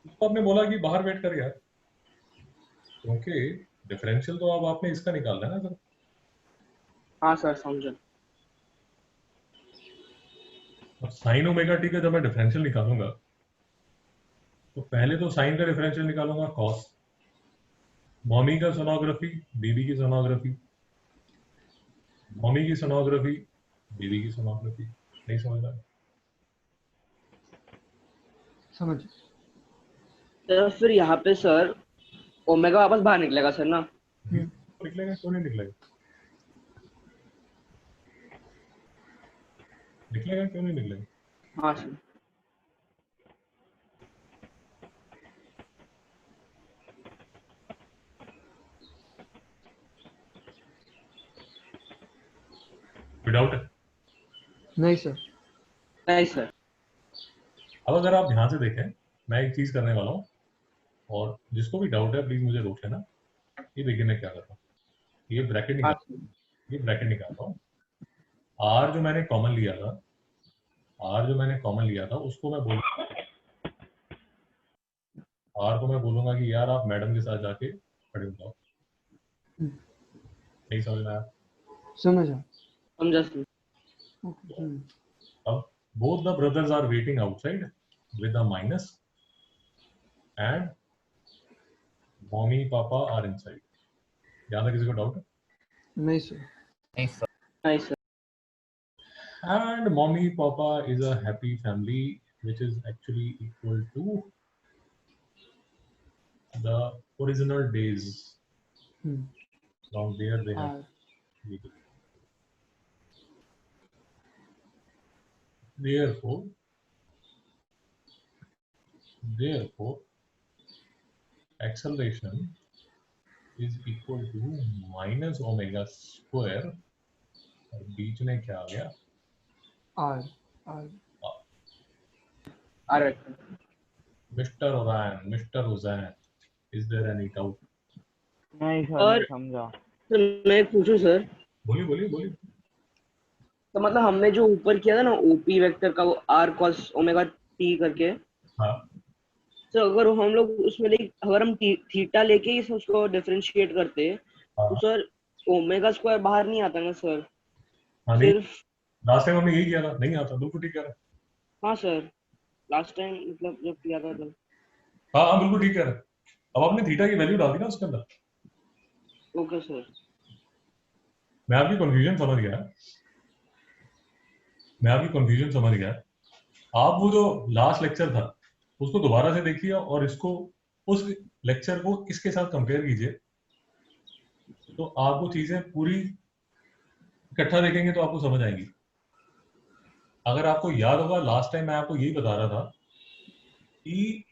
उसको आपने बोला कि बाहर वेट कर यार, क्योंकि डिफरेंशियल तो अब आपने इसका निकालना है ना सर। हाँ सर समझा। अब साइन ओमेगा टी का जब मैं डिफरेंशियल निकालूंगा तो पहले तो साइन का डिफरेंशियल निकालूंगा कॉस, मॉमी का सोनोग्राफी, बीबी की सोनोग्राफी, मॉमी की सोनोग्राफी, बीबी की सोनोग्राफी। नहीं समझ रहा? समझ। तो फिर यहाँ पे सर ओमेगा वापस बाहर निकलेगा सर ना? निकलेगा, क्यों नहीं निकलेगा? निकलेगा, क्यों नहीं निकलेगा? हाँ सर। विदाउट है। नहीं सर। नहीं सर। अब अगर आप ध्यान से देखें, मैं एक चीज करने वाला हूँ, और जिसको भी डाउट है प्लीज मुझे रोक लेना। ये देखिए मैं क्या कर रहा हूँ, ये ब्रैकेट हाँ निकाल, सर। ये ब्रैकेट निकालता हूँ। आर जो मैंने कॉमन लिया था, आर जो मैंने कॉमन लिया था उसको मैं बोल, आर को मैं बोलूंगा कि यार आप मैडम के साथ जाके खड़े हो जाओ। नहीं समझ में आया? समझा। समझा सर। अब both the brothers are waiting outside with a minus and mommy papa are inside। यहाँ तक किसी को डाउट है? नहीं सर। नहीं सर। नहीं sir. And mommy papa is a happy family which is actually equal to the original days from where they have lived। Therefore acceleration is equal to minus omega square, और बीच में क्या आ गया? R r. Alright. Mr. Orion, Mr. Roseanne, is there any doubt? नहीं सर, और नहीं समझा। सर मैं एक पूछूं सर? बोलिए बोलिए बोलिए। तो मतलब हमने जो ऊपर किया था ना ओपी वेक्टर का, वो आर कॉस ओमेगा टी करके, हाँ तो अगर हम लोग उसमें अगर हम थीटा लेके ही उसको डिफरेंशिएट करते तो हाँ सर ओमेगा स्क्वायर बाहर नहीं आता ना सर? हाँ, नहीं सिर्फ। लास्ट टाइम हमने यही किया था, नहीं आता, बिल्कुल ठीक कह रहा है। हाँ सर, लास्ट टाइम मतलब जब किया था तब। हाँ हाँ बिल्कुल ठीक कह रहा है। अब आपने थीटा की वैल्यू डाल दी ना उसके अंदर। Okay sir. मैं आपकी कंफ्यूजन समझ गया, मैं आपकी कंफ्यूजन समझ गया। आप वो जो लास्ट लेक्चर था उसको दोबारा से देखिए और इसको, उस लेक्चर को इसके साथ कंपेयर कीजिए, तो आपको चीजें पूरी इकट्ठा देखेंगे तो आपको समझ आएंगी। अगर आपको याद होगा लास्ट टाइम मैं आपको यही बता रहा था कि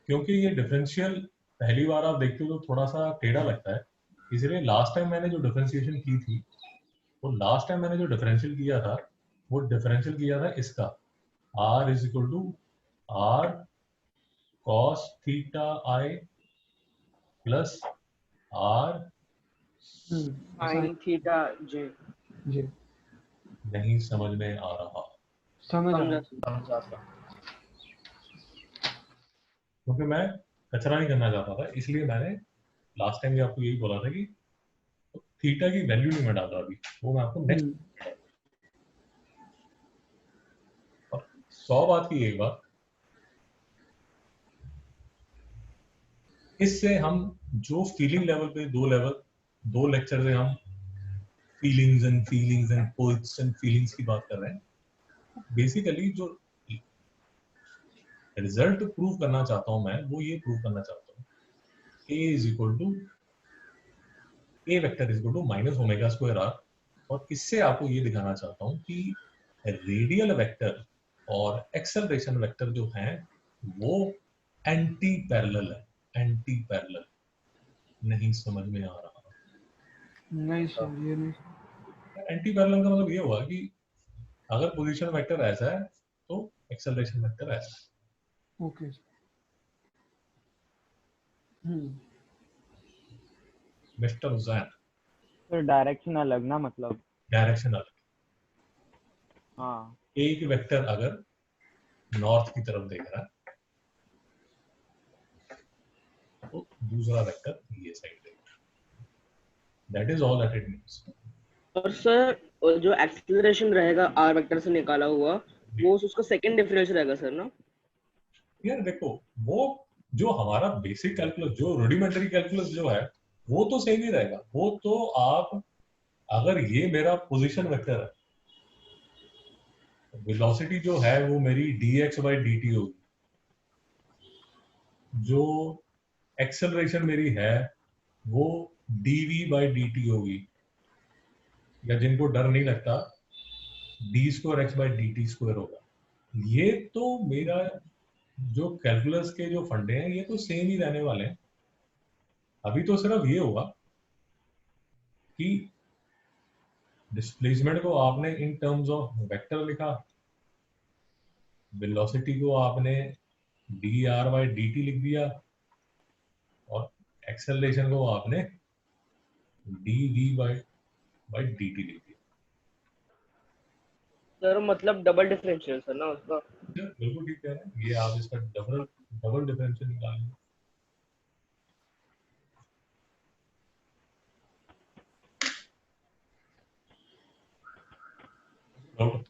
क्योंकि ये डिफरेंशियल पहली बार आप देखते हो तो थोड़ा सा टेढ़ा लगता है, इसलिए लास्ट टाइम मैंने जो डिफरेंशिएशन की थी, वो लास्ट टाइम मैंने जो डिफरेंशियल किया था वो डिफरेंशियल किया था इसका, r is equal to r cos theta i plus r sin theta j. जी नहीं समझ में आ रहा, समझ आ समझा रहा सर. समझा सर। क्योंकि मैं कचरा नहीं करना चाहता था, इसलिए मैंने लास्ट टाइम भी आपको यही बोला था कि थीटा की वैल्यू नहीं मैं डाल रहा अभी, वो मैं आपको नेक्स्ट। और 100 बात की एक बात, इससे हम जो फीलिंग लेवल पे दो लेक्चर से हम feelings and poets and feelings की बात कर रहे हैं, बेसिकली जो रिजल्ट प्रूव करना चाहता हूं मैं, वो ये प्रूव करना चाहता हूं a vector is equal to minus omega square r. और इससे आपको ये दिखाना चाहता हूं कि रेडियल वेक्टर और एक्सेलरेशन वेक्टर जो हैं वो एंटी पैरेलल है, एंटी पैरेलल। नहीं समझ में आ रहा? नहीं सर, ये नहीं। एंटी पैरेलल का मतलब ये हुआ कि अगर पोजीशन वेक्टर ऐसा है तो एक्सेलरेशन वेक्टर ऐसा है। Okay sir. मिस्टर हुसैन, तो डायरेक्शन अलग ना, मतलब डायरेक्शन अलग। हाँ एक वेक्टर अगर नॉर्थ की तरफ देख रहा है तो दूसरा वेक्टर ये साइड देख रहा है। That is all that it means. और सर जो एक्सीलरेशन रहेगा आर वेक्टर से निकाला हुआ, वो उसका सेकंड डिफरेंस रहेगा सर ना? यार देखो, वो जो हमारा बेसिक कैलकुलस, जो रूडिमेंटरी कैलकुलस जो है, वो तो सेम ही रहेगा। वो तो आप, अगर ये मेरा पोजीशन वेक्टर है, वेलोसिटी जो है वो मेरी dx by dt होगी, जो एक्सेलरेशन मेरी है वो dv by dt होगी, या जिनको डर नहीं लगता d square x by dt square होगा। ये तो मेरा जो कैलकुलस के जो फंडे हैं ये तो सेम ही रहने वाले हैं। अभी तो सिर्फ ये होगा कि डिस्प्लेसमेंट को आपने इन टर्म्स ऑफ वेक्टर लिखा, वेलोसिटी को आपने dr by dt लिख दिया, और एक्सेलरेशन को आपने dv by dt लिख दिया। सर मतलब डबल डिफरेंशियल सर ना उसका? बिल्कुल ठीक कह रहे हैं, ये आप इसका डबल डिफरेंशियल निकालेंगे। डाउट?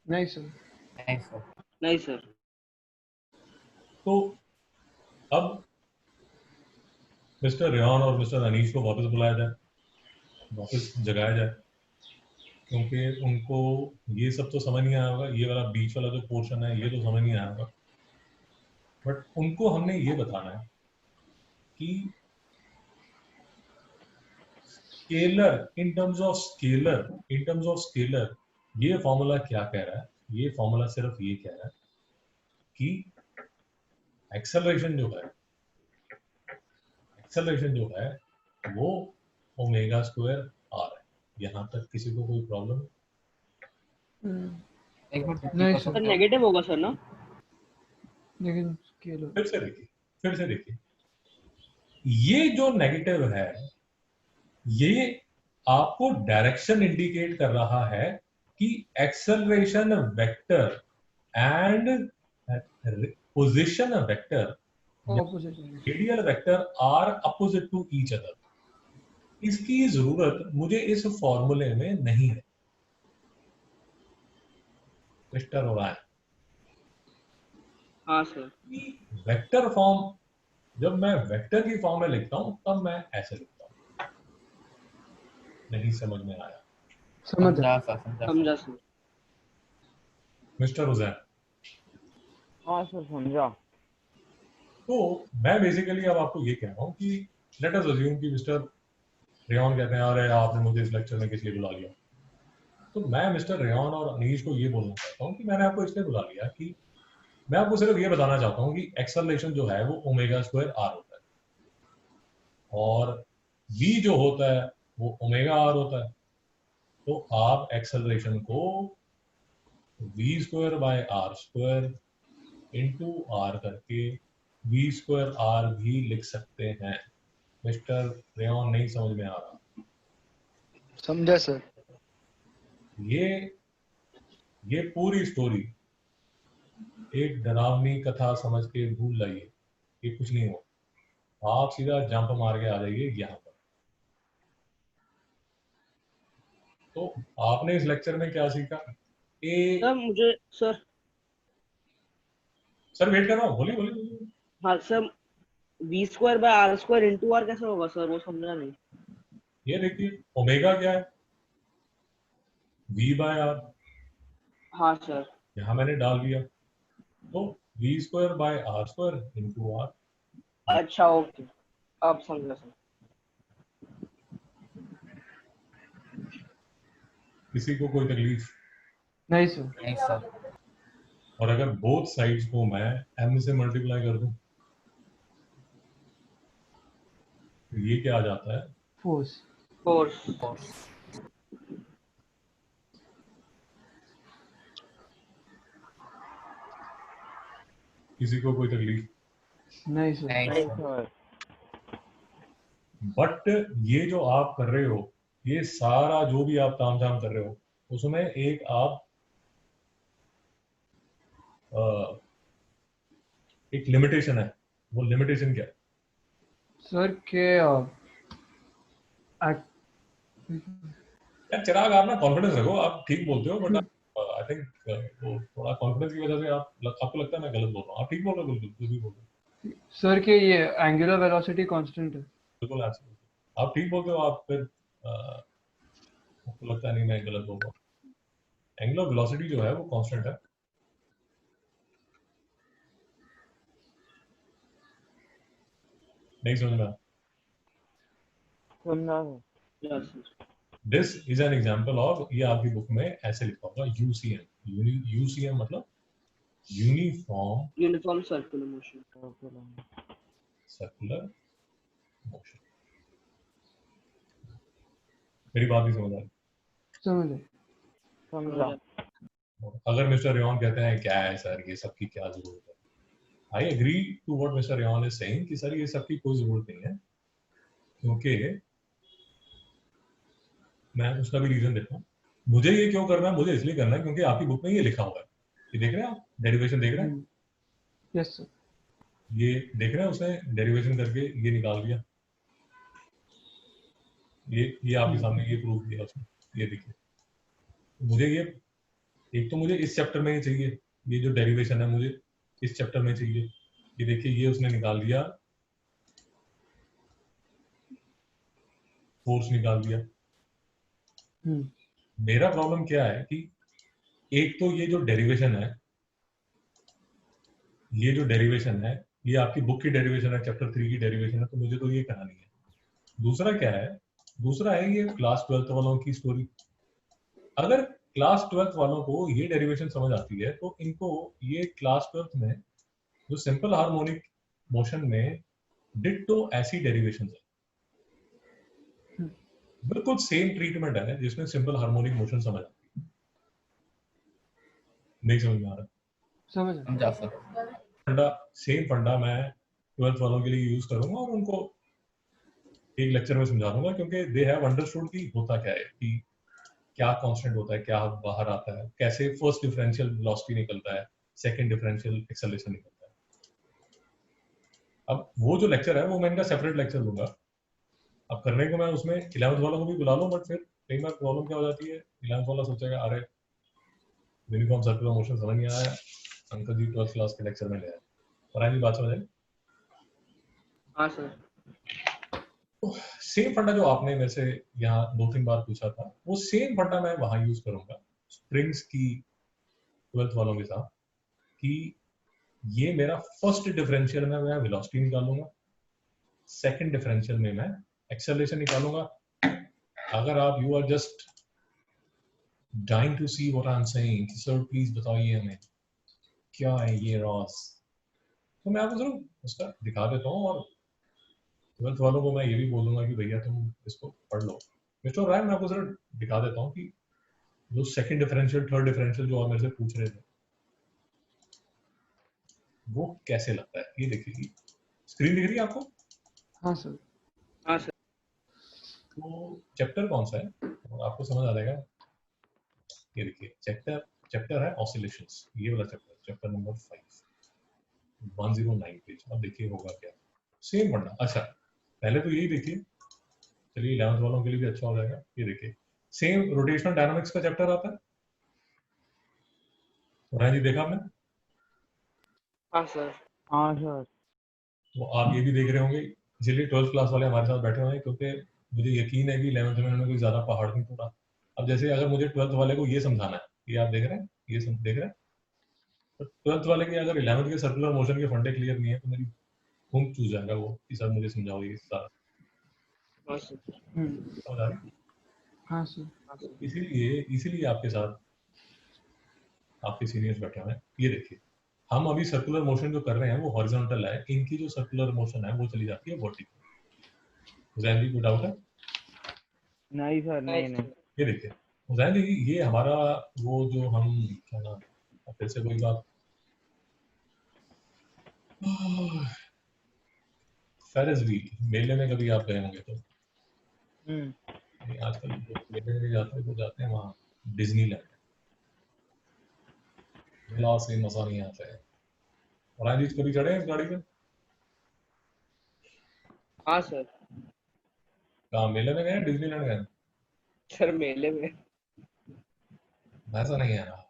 नहीं सर। नहीं सर। नहीं सर. तो अब मिस्टर रेहान और मिस्टर अनीश को वापस बुलाया जाए, वापस जगाया जाए, क्योंकि उनको ये सब तो समझ नहीं आया होगा, ये वाला बीच वाला जो पोर्शन है ये तो समझ नहीं आया होगा। बट उनको हमने ये बताना है कि scalar, in terms of scalar ये फॉर्मूला क्या कह रहा है? ये फॉर्मूला सिर्फ ये कह रहा है कि एक्सेलरेशन जो है वो ओमेगा स्क्वायर आर है। यहाँ तक किसी को कोई प्रॉब्लम? एक मिनट नहीं repeat कर सर। सर सकते हो? नेगेटिव होगा सर ना? लेकिन स्केलर फिर से देखिए, ये जो नेगेटिव है ये आपको डायरेक्शन इंडिकेट कर रहा है कि acceleration vector and position vector, opposite. Radial vector r opposite to each other. इसकी जरूरत मुझे इस फॉर्मूले में नहीं है मिस्टर ओरायन। हाँ सर. वेक्टर फॉर्म, जब मैं वेक्टर की फॉर्म में लिखता हूं तब मैं ऐसे लिखता हूं। नहीं समझ में आया? समझा सर, समझा सर। समझा सर. मिस्टर हुसैन, हाँ सर समझा। तो मैं बेसिकली अब आपको ये कह रहा हूँ कि लेट अस अज्यूम कि मिस्टर रेहान कहते हैं अरे आपने मुझे इस लेक्चर में किस लिए बुला लिया। तो मैं मिस्टर रेहान और अनीश को ये बोलना चाहता हूँ कि मैंने आपको इसलिए बुला लिया कि मैं आपको सिर्फ ये बताना चाहता हूँ कि एक्सेलरेशन जो है वो ओमेगा स्क्वायर आर होता है, और v जो होता है वो ओमेगा आर होता है। तो आप एक्सेलरेशन को v square by r square into r करके v स्क्वायर आर भी लिख सकते हैं। मिस्टर रेयन नहीं समझ में आ रहा। समझा सर। ये पूरी स्टोरी एक डरावनी कथा समझ के भूल जाइए, ये कुछ नहीं हुआ। आप सीधा जंप मार के आ जाइए यहाँ पर। तो आपने इस लेक्चर में क्या सीखा? सर मुझे सर वेट कर रहा हूँ, बोलिए बोलिए। हाँ सर, v² / r² × r कैसे होगा सर, वो समझा नहीं। ये देखिए ओमेगा क्या है, v/r। हाँ सर। यहाँ मैंने डाल दिया, तो v²/r² × r। अच्छा ओके, अब समझा सर। किसी को कोई तकलीफ? नहीं सर। नहीं सर। और अगर बोथ साइड्स को मैं m से मल्टीप्लाई कर दूं तो ये क्या आ जाता है? फोर्स। फोर्स। किसी को कोई तकलीफ? नहीं सर। नहीं नहीं सर। सर। बट ये जो आप कर रहे हो, ये सारा जो भी आप तामझाम कर रहे हो, उसमें एक आप एक लिमिटेशन है। वो लिमिटेशन क्या है? सर के यार चिराग, आप ना कॉन्फिडेंस रखो, आप ठीक बोलते हो, बट आई थिंक वो थोड़ा कॉन्फिडेंस की वजह से आपको लगता है मैं गलत बोल रहा हूँ। आप ठीक बोल रहे हो, बिल्कुल जो भी बोल रहे हो, सर के ये एंगुलर वेलोसिटी कांस्टेंट है। बिल्कुल आप ठीक बोलते हो। आप फिर आपको लगता है नहीं मैं गलत बोल रहा हूँ। एंगुलर वेलोसिटी जो है वो कांस्टेंट है। नहीं समझ में? समझा sir. Yes sir. This is an example of, ये आपकी बुक में ऐसे लिखा होगा यूसीएम। यूसीएम मतलब uniform uniform circular motion. Circular motion. मेरी बात नहीं समझ आ रही? समझे? समझा। अगर मिस्टर रेयन कहते हैं क्या है सर ये सब की क्या जरूरत है, I agree to what mister Ryan is saying कि सर ये सब की कोई जरूरत नहीं है, क्योंकि मैं उसका भी रीजन देता हूँ। मुझे ये क्यों करना है? मुझे इसलिए करना है क्योंकि आपकी बुक में ये लिखा हुआ है। ये देख रहे हैं आप, डेरिवेशन देख रहे हैं? Yes sir. ये देख रहे हैं, उसने डेरिवेशन करके ये निकाल दिया। ये आपके सामने ये प्रूव किया उसने। ये देखिए, मुझे ये एक तो मुझे इस चैप्टर में ही चाहिए, ये जो डेरिवेशन है मुझे इस चैप्टर में चाहिए। ये देखिए ये उसने निकाल दिया, फोर्स निकाल दिया। मेरा प्रॉब्लम क्या है कि एक तो ये जो डेरिवेशन है, ये आपकी बुक की डेरिवेशन है, चैप्टर 3 की डेरिवेशन है, तो मुझे तो ये करानी है। दूसरा क्या है? दूसरा है ये क्लास 12th वालों की स्टोरी। अगर क्लास 12th वालों को ये डेरिवेशन समझ आती है तो इनको ये क्लास 12th में जो सिंपल हार्मोनिक मोशन में डिट्टो ऐसी डेरिवेशन है, बिल्कुल सेम ट्रीटमेंट है जिसमें सिंपल हार्मोनिक मोशन समझ आती है। नहीं समझ में आ रहा? समझा सर। फंडा, सेम फंडा मैं 12th वालों के लिए यूज करूंगा और उनको एक लेक्चर में समझा दूंगा, क्योंकि दे हैव अंडरस्टूड कि होता क्या है, कि क्या कांस्टेंट होता है, क्या बाहर आता है, कैसे फर्स्ट डिफरेंशियल वेलोसिटी निकलता है, सेकंड डिफरेंशियल एक्सेलरेशन निकलता है। अब वो जो लेक्चर है वो मैं इनका सेपरेट लेक्चर लूंगा। अब करने को मैं उसमें 11th वालों को भी बुला लूं, बट फिर कई बार प्रॉब्लम क्या हो जाती है, 11th वाला सोचेगा अरे यूनिफॉर्म सर्कुलर मोशन समझ नहीं आया, अंकल जी 12th क्लास के लेक्चर में ले आए। और आई बात समझ आई? हाँ सर। सेम फंडा जो आपने मेरे से यहाँ 2-3 बार पूछा था, वो सेम फंडा मैं वहां यूज करूंगा स्प्रिंग्स की 12th वालों के साथ, कि ये मेरा फर्स्ट डिफरेंशियल में मैं वेलोसिटी निकालूंगा, सेकंड डिफरेंशियल में मैं एक्सेलरेशन निकालूंगा। अगर आप you are just dying to see what I am saying, sir please बताइए हमें क्या है ये रॉस, तो मैं आपको जरूर उसका दिखा देता हूँ। और 12th वालों को मैं ये भी बोलूंगा कि भैया तुम इसको पढ़ लो। मिस्टर राय, मैं आपको जरा दिखा देता हूँ कि जो सेकंड डिफरेंशियल, थर्ड डिफरेंशियल जो आप मेरे से पूछ रहे थे वो कैसे लगता है। ये देखिए, स्क्रीन दिख रही है आपको? हाँ सर। तो चैप्टर कौन सा है आपको समझ आ जाएगा। ये देखिए चैप्टर है ऑसिलेशंस, ये वाला चैप्टर नंबर 5 109 पेज। अब देखिए होगा क्या, सेम पढ़ना। अच्छा पहले तो यही देखिए, चलिए 11th वालों के लिए भी अच्छा हो जाएगा। ये देखिए सेम रोटेशनल डायनामिक्स का चैप्टर आता है, राय जी देखा आपने? हाँ सर। हाँ सर। तो आप ये भी देख रहे होंगे, इसलिए 12th क्लास वाले हमारे साथ बैठे हुए हैं, क्योंकि मुझे यकीन है कि 11th में उन्होंने कोई ज्यादा पहाड़ नहीं तोड़ा। अब जैसे अगर मुझे 12th वाले को ये समझाना है, ये आप देख रहे हैं, ये देख रहे हैं, तो 12th वाले के अगर 11th के सर्कुलर मोशन के फंडे क्लियर नहीं है तो मेरी खून चूस जाएगा वो कि सर मुझे समझाओ ये सारा। हाँ सर। समझ आ रही? हाँ सर। तो इसीलिए आपके साथ आपके सीनियर्स बैठे हुए हैं। ये देखिए हम अभी सर्कुलर मोशन जो कर रहे हैं वो हॉरिजॉन्टल है, इनकी जो सर्कुलर मोशन है वो चली जाती है वर्टिकल। जैन जी कोई डाउट है? नहीं सर, नहीं नहीं। ये देखिए जैन जी, ये हमारा वो जो हम क्या नाम, फिर से कोई बात, फेरिस व्हील, मेले में कभी आप गए होंगे तो आजकल जो मेले में जाते हैं तो जाते हैं वहाँ डिज्नीलैंड, मेला से मजा नहीं आता है। और आज कभी चढ़े हैं इस गाड़ी पे? हाँ सर। कहाँ मेले में गए, डिज्नीलैंड गए? सर मेले में। ऐसा नहीं है ना।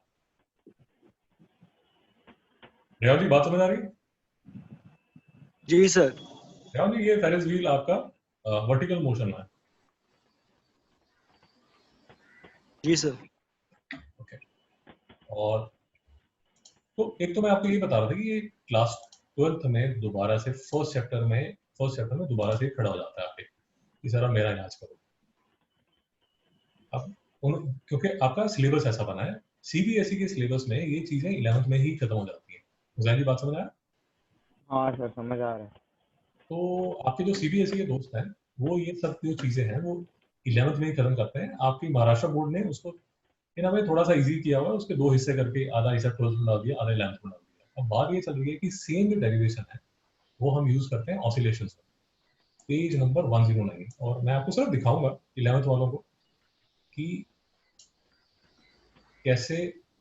रेवा जी बात समझ आ रही है? जी सर। रेवा जी ये फेरिस व्हील आपका वर्टिकल मोशन है। जी सर। ओके। और तो एक तो मैं आपको ये बता रहा था कि ये क्लास 12th में दोबारा से फर्स्ट चैप्टर में दोबारा से खड़ा हो जाता है आपके कि सर अब मेरा इलाज करो। अब क्योंकि आपका सिलेबस ऐसा बना है, सीबीएसई के सिलेबस में ये चीजें 11th में ही खत्म हो जाती हैं। जैन जी बात समझ आया? हाँ सर, समझ आ रहा है। तो आपके जो सीबीएसई के दोस्त हैं वो ये सब जो चीजें हैं वो 11th में ही खत्म करते हैं। आपकी महाराष्ट्र बोर्ड ने उसको इन हमें थोड़ा सा इजी किया हुआ है, उसके दो हिस्से करके आधा हिस्सा 12th में डाल दिया, आधा 11th में डाल दिया। अब बात ये चल रही है कि सेम जो डेरिवेशन है वो हम यूज करते हैं ऑसिलेशंस में, पेज नंबर 109। और मैं आपको सिर्फ दिखाऊंगा 11th वालों को कि कैसे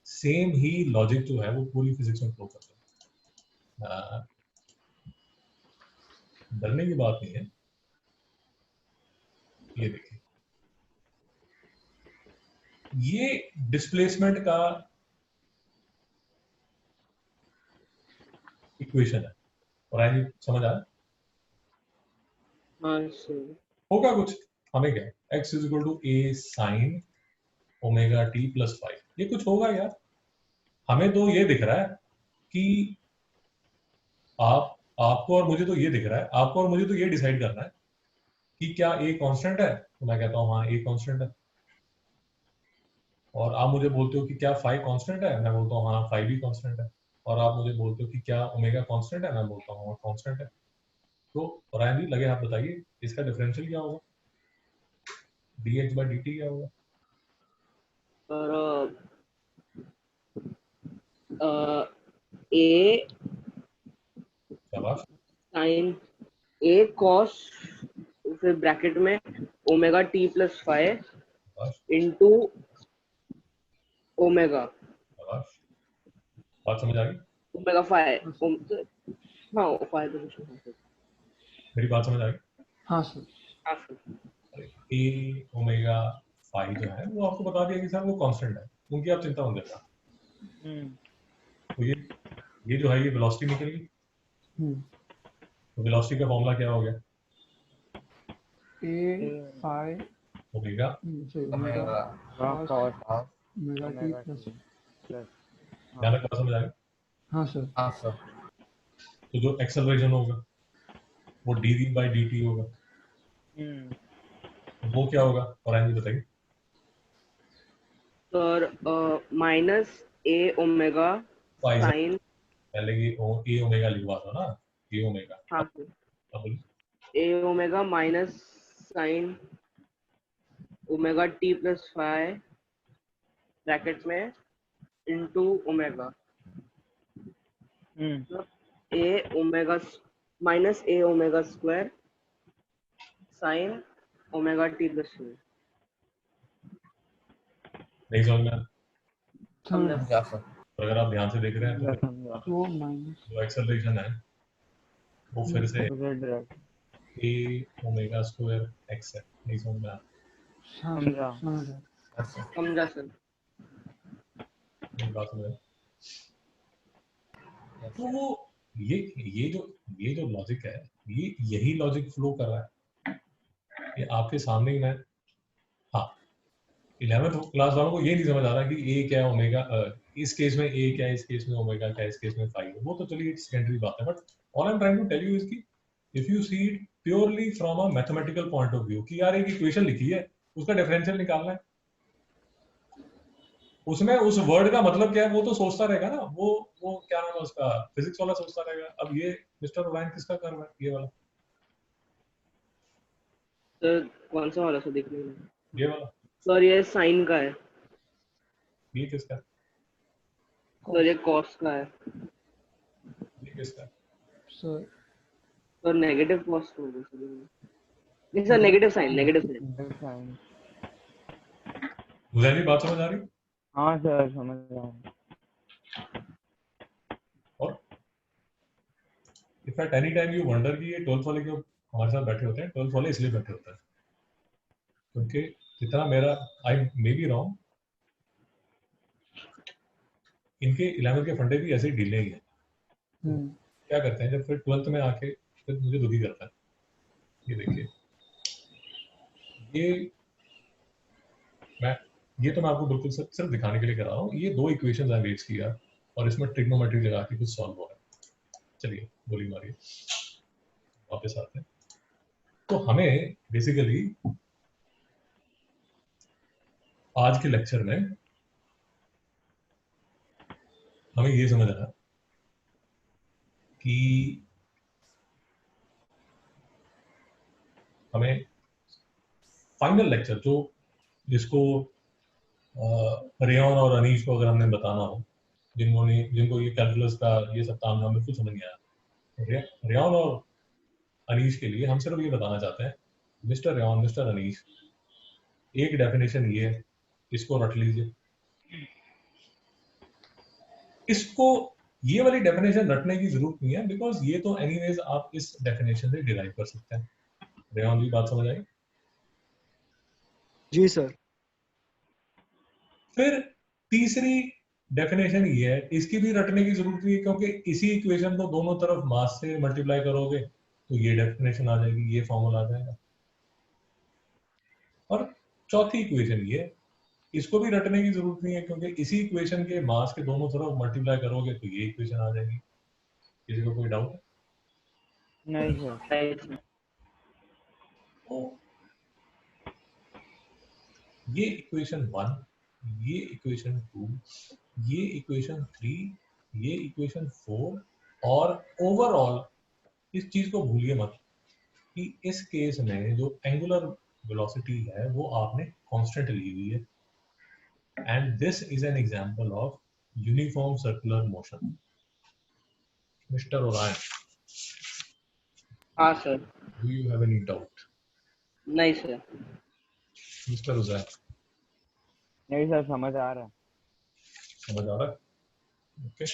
सेम ही लॉजिक जो है वो पूरी फिजिक्स में फ्लो करता है। डरने की बात नहीं है। ये देखिए ये डिस्प्लेसमेंट का इक्वेशन है, और आई समझ आया? हाँ सर। होगा कुछ, हमें क्या, x is equal to a sine omega t plus 5, ये कुछ होगा यार। हमें तो ये दिख रहा है कि आपको और मुझे तो ये दिख रहा है, आपको और मुझे तो ये डिसाइड करना है कि क्या a कांस्टेंट है, तो मैं कहता हूँ हाँ a कांस्टेंट है। और आप मुझे बोलते हो कि क्या फाई कांस्टेंट है, मैं बोलता हूँ हाँ फाई भी कांस्टेंट है। और आप मुझे बोलते हो कि क्या ओमेगा कांस्टेंट है, मैं बोलता हूँ हाँ कांस्टेंट है। तो रायन जी लगे आप बताइए इसका डिफरेंशियल क्या होगा, dx by dt क्या होगा? और ए शाबाश। साइन ए कॉस फिर ब्रैकेट में ओमेगा टी प्लस 5 शाबाश। इंटू ओमेगा शाबाश। बात समझ आ गई? ओमेगा 5 हाँ 5 तो कुछ नहीं। मेरी बात समझ आ गई? हाँ सर। हाँ सर। ए ओमेगा फाई जो है वो आपको बता दिया कि सर वो कांस्टेंट है, उनकी आप चिंता मत करना। तो ये जो है ये वेलोसिटी निकल गई। तो वेलोसिटी का फॉर्मूला क्या हो गया? A phi omega omega cos omega t plus. ध्यान रखना, समझ आ गई? हाँ सर। हाँ सर। तो जो एक्सेलरेशन होगा वो dv by dt होगा, तो वो क्या होगा और आएंगे बताइए? Sir minus a omega phi से साइन। पहले ये ए ओमेगा लिखवा दो ना, ए ओमेगा। हाँ सर। अब बोलिए। A omega minus sine omega t plus 5 bracket में into omega a omega minus a omega square sine omega t plus two. नहीं समझ में आया? समझा। Yeah, sir. अगर आप ध्यान से देख रहे हैं तो समझा। वो माइनस जो एक्सेलरेशन है वो फिर से Opposite direction. a omega square x है। नहीं समझ में आया? समझा। समझा। Yes, sir. समझा सर। मेरी बात समझ में? Yes, तो sir. वो ये जो लॉजिक है ये यही लॉजिक फ्लो कर रहा है। ये आपके सामने ही मैं, हाँ, 11th क्लास वालों को ये नहीं समझ आ रहा कि ए क्या है ओमेगा, इस केस में ए क्या है, इस केस में ओमेगा क्या है, इस केस में फाई है, वो तो चलिए सेकेंडरी बात है। But all I am trying to tell you is कि if you see it purely from a mathematical point of view कि यार एक इक्वेशन लिखी है उसका डिफरेंशियल निकालना है, उसमें उस वर्ड का मतलब क्या है वो तो सोचता रहेगा ना, वो क्या नाम है उसका, फिजिक्स वाला सोचता रहेगा। अब ये मिस्टर ओरायन किसका कर रहा है, ये वाला, सर कौन सा वाला सर देखने में? ये वाला, सर ये साइन का है। ये किसका है, सर ये कॉस का है। ये किसका है? सर सर नेगेटिव कॉस का होगा सर। नहीं sir negative sine, negative sine. मुझे भी बात समझ आ रही? हाँ सर समझ रहा हूँ। और if at any time you wonder कि ये 12th वाले क्यों हमारे साथ बैठे होते हैं, 12th वाले इसलिए बैठे होते हैं क्योंकि जितना मेरा, आई मे बी रॉन्ग, इनके 11th के फंडे भी ऐसे ही ढीले ही हैं। क्या करते हैं जब फिर 12th में आके फिर मुझे दुखी करता है। ये देखिए, ये तो मैं आपको बिल्कुल सिर्फ दिखाने के लिए कर रहा हूँ। ये दो इक्वेशंस आई रेज किया और इसमें ट्रिग्नोमेट्री लगा के कुछ सॉल्व हो रहा है। चलिए गोली मारिए, वापस आते हैं। तो हमें बेसिकली आज के लेक्चर में हमें ये समझ आया कि हमें फाइनल लेक्चर जिसको रेयन और अनीश को अगर हमने बताना हो, जिनको ये कैलकुलस का ये सब काम हमें कुछ समझ नहीं आया, रेयन और अनीश के लिए हम सिर्फ ये बताना चाहते हैं, मिस्टर रेयन, मिस्टर अनीश, एक डेफिनेशन ये है, इसको रट लीजिए। इसको ये वाली डेफिनेशन रटने की जरूरत नहीं है बिकॉज ये तो एनीवेज आप इस डेफिनेशन से डिराइव कर सकते हैं। रेयन जी बात समझ आई? जी सर। फिर तीसरी डेफिनेशन ये है, इसकी भी रटने की जरूरत नहीं है क्योंकि इसी इक्वेशन को दोनों तरफ मास से मल्टीप्लाई करोगे तो ये डेफिनेशन आ जाएगी, ये फॉर्मूला आ जाएगा। और चौथी इक्वेशन ये, इसको भी रटने की जरूरत नहीं है क्योंकि इसी इक्वेशन के मास के दोनों तरफ मल्टीप्लाई करोगे तो ये इक्वेशन आ जाएगी। किसी को कोई डाउट है? नहीं सर। तो ये इक्वेशन 1, ये इक्वेशन 2, ये इक्वेशन 3, ये इक्वेशन 4, और ओवरऑल इस चीज को भूलिए मत कि इस केस में जो एंगुलर वेलोसिटी है वो आपने कांस्टेंट ली हुई है, and this is an example of uniform circular motion. Mister Orion, हाँ sir. Do you have any doubt? नहीं सर। मिस्टर ओरायन, नहीं सर समझ आ रहा है। समझ आ रहा है? ओके।